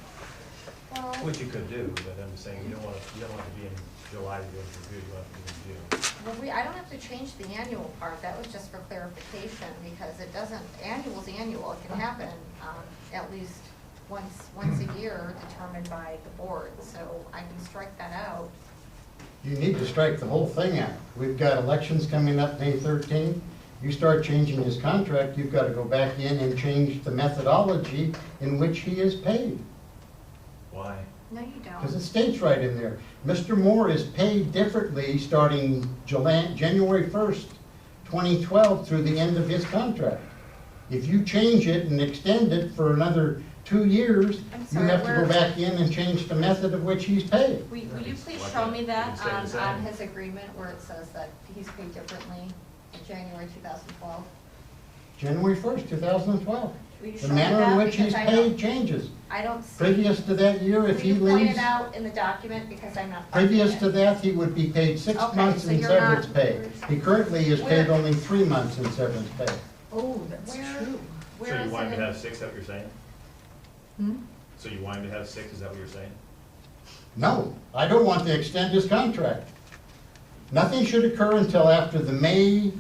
Well, which you could do, but I'm just saying, you don't want it to be in July, you want it to review, you want it to be in June. well, I don't have to change the annual part, that was just for clarification, because it doesn't, annual's annual, it can happen, at least once a year, determined by the board, so I can strike that out. You need to strike the whole thing out. We've got elections coming up May 13th. You start changing his contract, you've got to go back in and change the methodology in which he is paid. Why? No, you Because it don't. states right in there, Mr. Moore is paid differently starting January 1st, 2012 through the end of his contract. If you change it and extend it for another 2 years, I'm you sorry, have to go where- back in and change the method of which he's paid. Will you please Why show can't me it that stay the same? on his agreement where it says that he's paid differently in January 2012? January 1st, 2012. Will you The show me manner in that? which he's Because I paid don't- changes. I don't see. Previous to that year, if he Will you point leaves, it out in the document, because I'm not finding previous it. to that, he would be paid 6 Okay, months so in you're severance not- pay. He currently is paid Where- only 3 months in severance pay. Oh, that's Where- true. Where So is you want it him to in- have 6, is that what you're saying? Hmm? So you want him to have 6, is that what you're saying? No, I don't want to extend his contract. Nothing should occur until after the May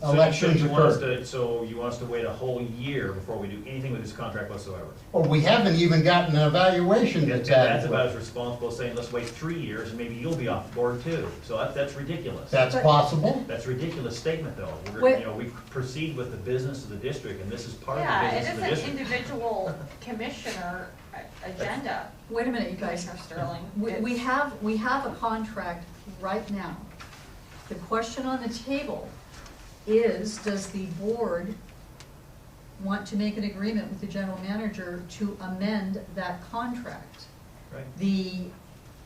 elections So you want us occur. so you want us to wait a whole year before we do anything with this contract whatsoever? Or we haven't even gotten an evaluation And that's that's about adequate. as responsible as saying, let's wait 3 years and maybe you'll be off the board too. So that's ridiculous. That's But- possible. That's a ridiculous statement, though. Wait. We proceed with the business of the district, and this is part of Yeah, the it business of the is an district. individual commissioner agenda, Wait a minute, you guys. Commissioner Sterling. We have a contract right now. The question on the table is, does the board want to make an agreement with the general manager to amend that contract? Right.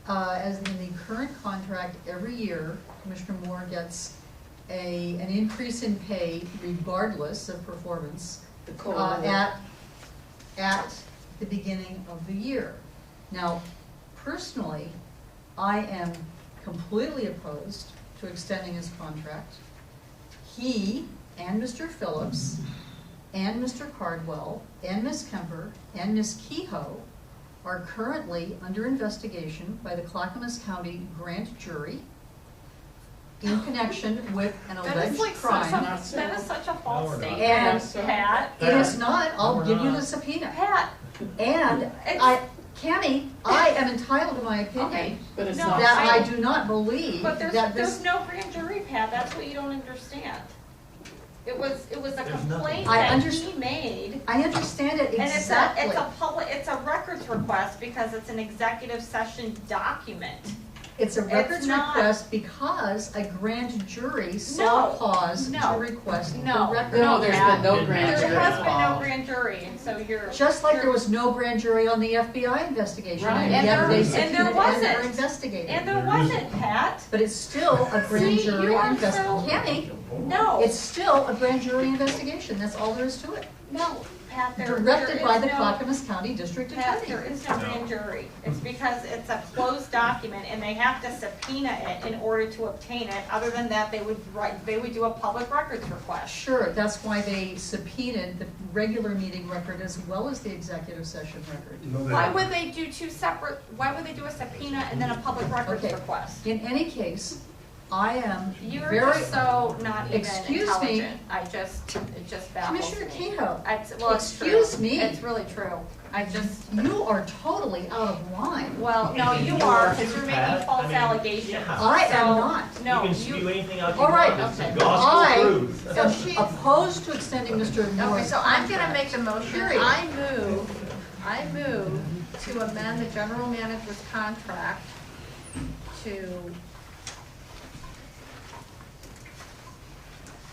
As in the current contract, every year, Commissioner Moore gets an increase in pay regardless of performance The COLA. at the beginning of the year. Now, personally, I am completely opposed to extending his contract. He and Mr. Phillips and Mr. Cardwell and Ms. Kemper and Ms. Kehoe are currently under investigation by the Clackamas County Grand Jury in connection with an That is alleged like crime. that is such a No, false we're not. statement, And- Pat. It is not, I'll No, we're give you the not. subpoena. Pat, And Cammie, I am entitled to my okay. opinion, But it's No, not. that I do not believe But that there's this, no grand jury, Pat, that's what you don't understand. It was a complaint I that he understand. made. I understand it And exactly. it's a records request because it's an executive session document. It's a records not- request because a grand jury saw No, cause to no, request the no. record. No, there's been no There grand There jury has been no involved. grand jury, and so you're. Just like there you're- was no grand jury on the FBI investigation. Right. And And yet there- they and there subpoenaed and wasn't. they're investigating. And there wasn't, Pat. But it's still a grand See, jury you are investigation. so- Cammie, No, it's still a grand jury investigation, that's all there is to it. no, Pat, there Directed is by the no- Clackamas County District Pat, there Attorney. is no grand jury. It's because it's a closed document and they have to subpoena it in order to obtain it. Other than that, they would do a public records request. Sure, that's why they subpoenaed the regular meeting record as well as the executive session record. Why would they do why would they do a subpoena and then a public records Okay. request? In any case, I am You're very, just so not even Excuse me. intelligent. it just baffles Commissioner me. Kehoe, Well, it's true. excuse me. It's really true. you are totally out of line. Well, no, you are, because you're making false allegations. yeah. I am So, not. No, You can spew anything out you All right, want, it's okay. the gospel I truth. So am she's- opposed to extending Mr. Okay, Moore's so I'm gonna contract. make the motion. Period. I move to amend the general manager's contract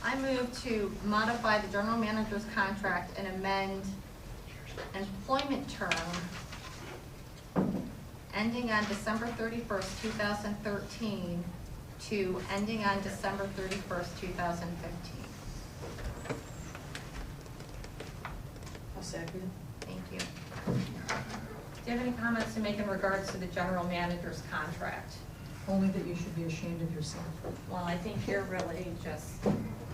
I move to modify the general manager's contract and amend employment term ending on December 31st, 2013 to ending on December 31st, 2015. I'll second. Thank you. Do you have any comments to make in regards to the general manager's contract? Only that you should be ashamed of yourself. Well, I think you're really just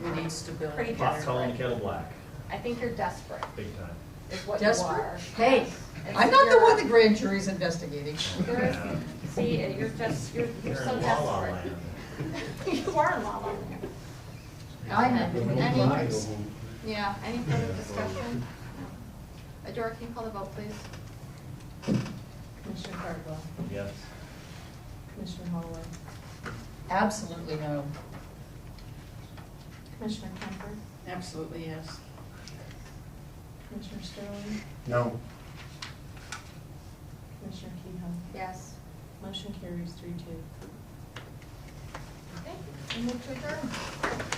We need stability. pretty Pot calling the desperate. kettle black, I think you're desperate, big time. is what you Desperate? are. Hey, Yes. It's- I'm not the you're- one the grand jury's investigating. you're- See, you're You're so in la la desperate. land. You are in la la land. I'm not doing Any- lies. Yeah, any further discussion? No. Adora, can you call the vote, please? Commissioner Cardwell, Yes. Commissioner Holloway, Absolutely no. Commissioner Kemper, Absolutely, yes. Commissioner Sterling, No. Commissioner Kehoe. Yes. Motion carries 3-2. Okay, we move to adjourn.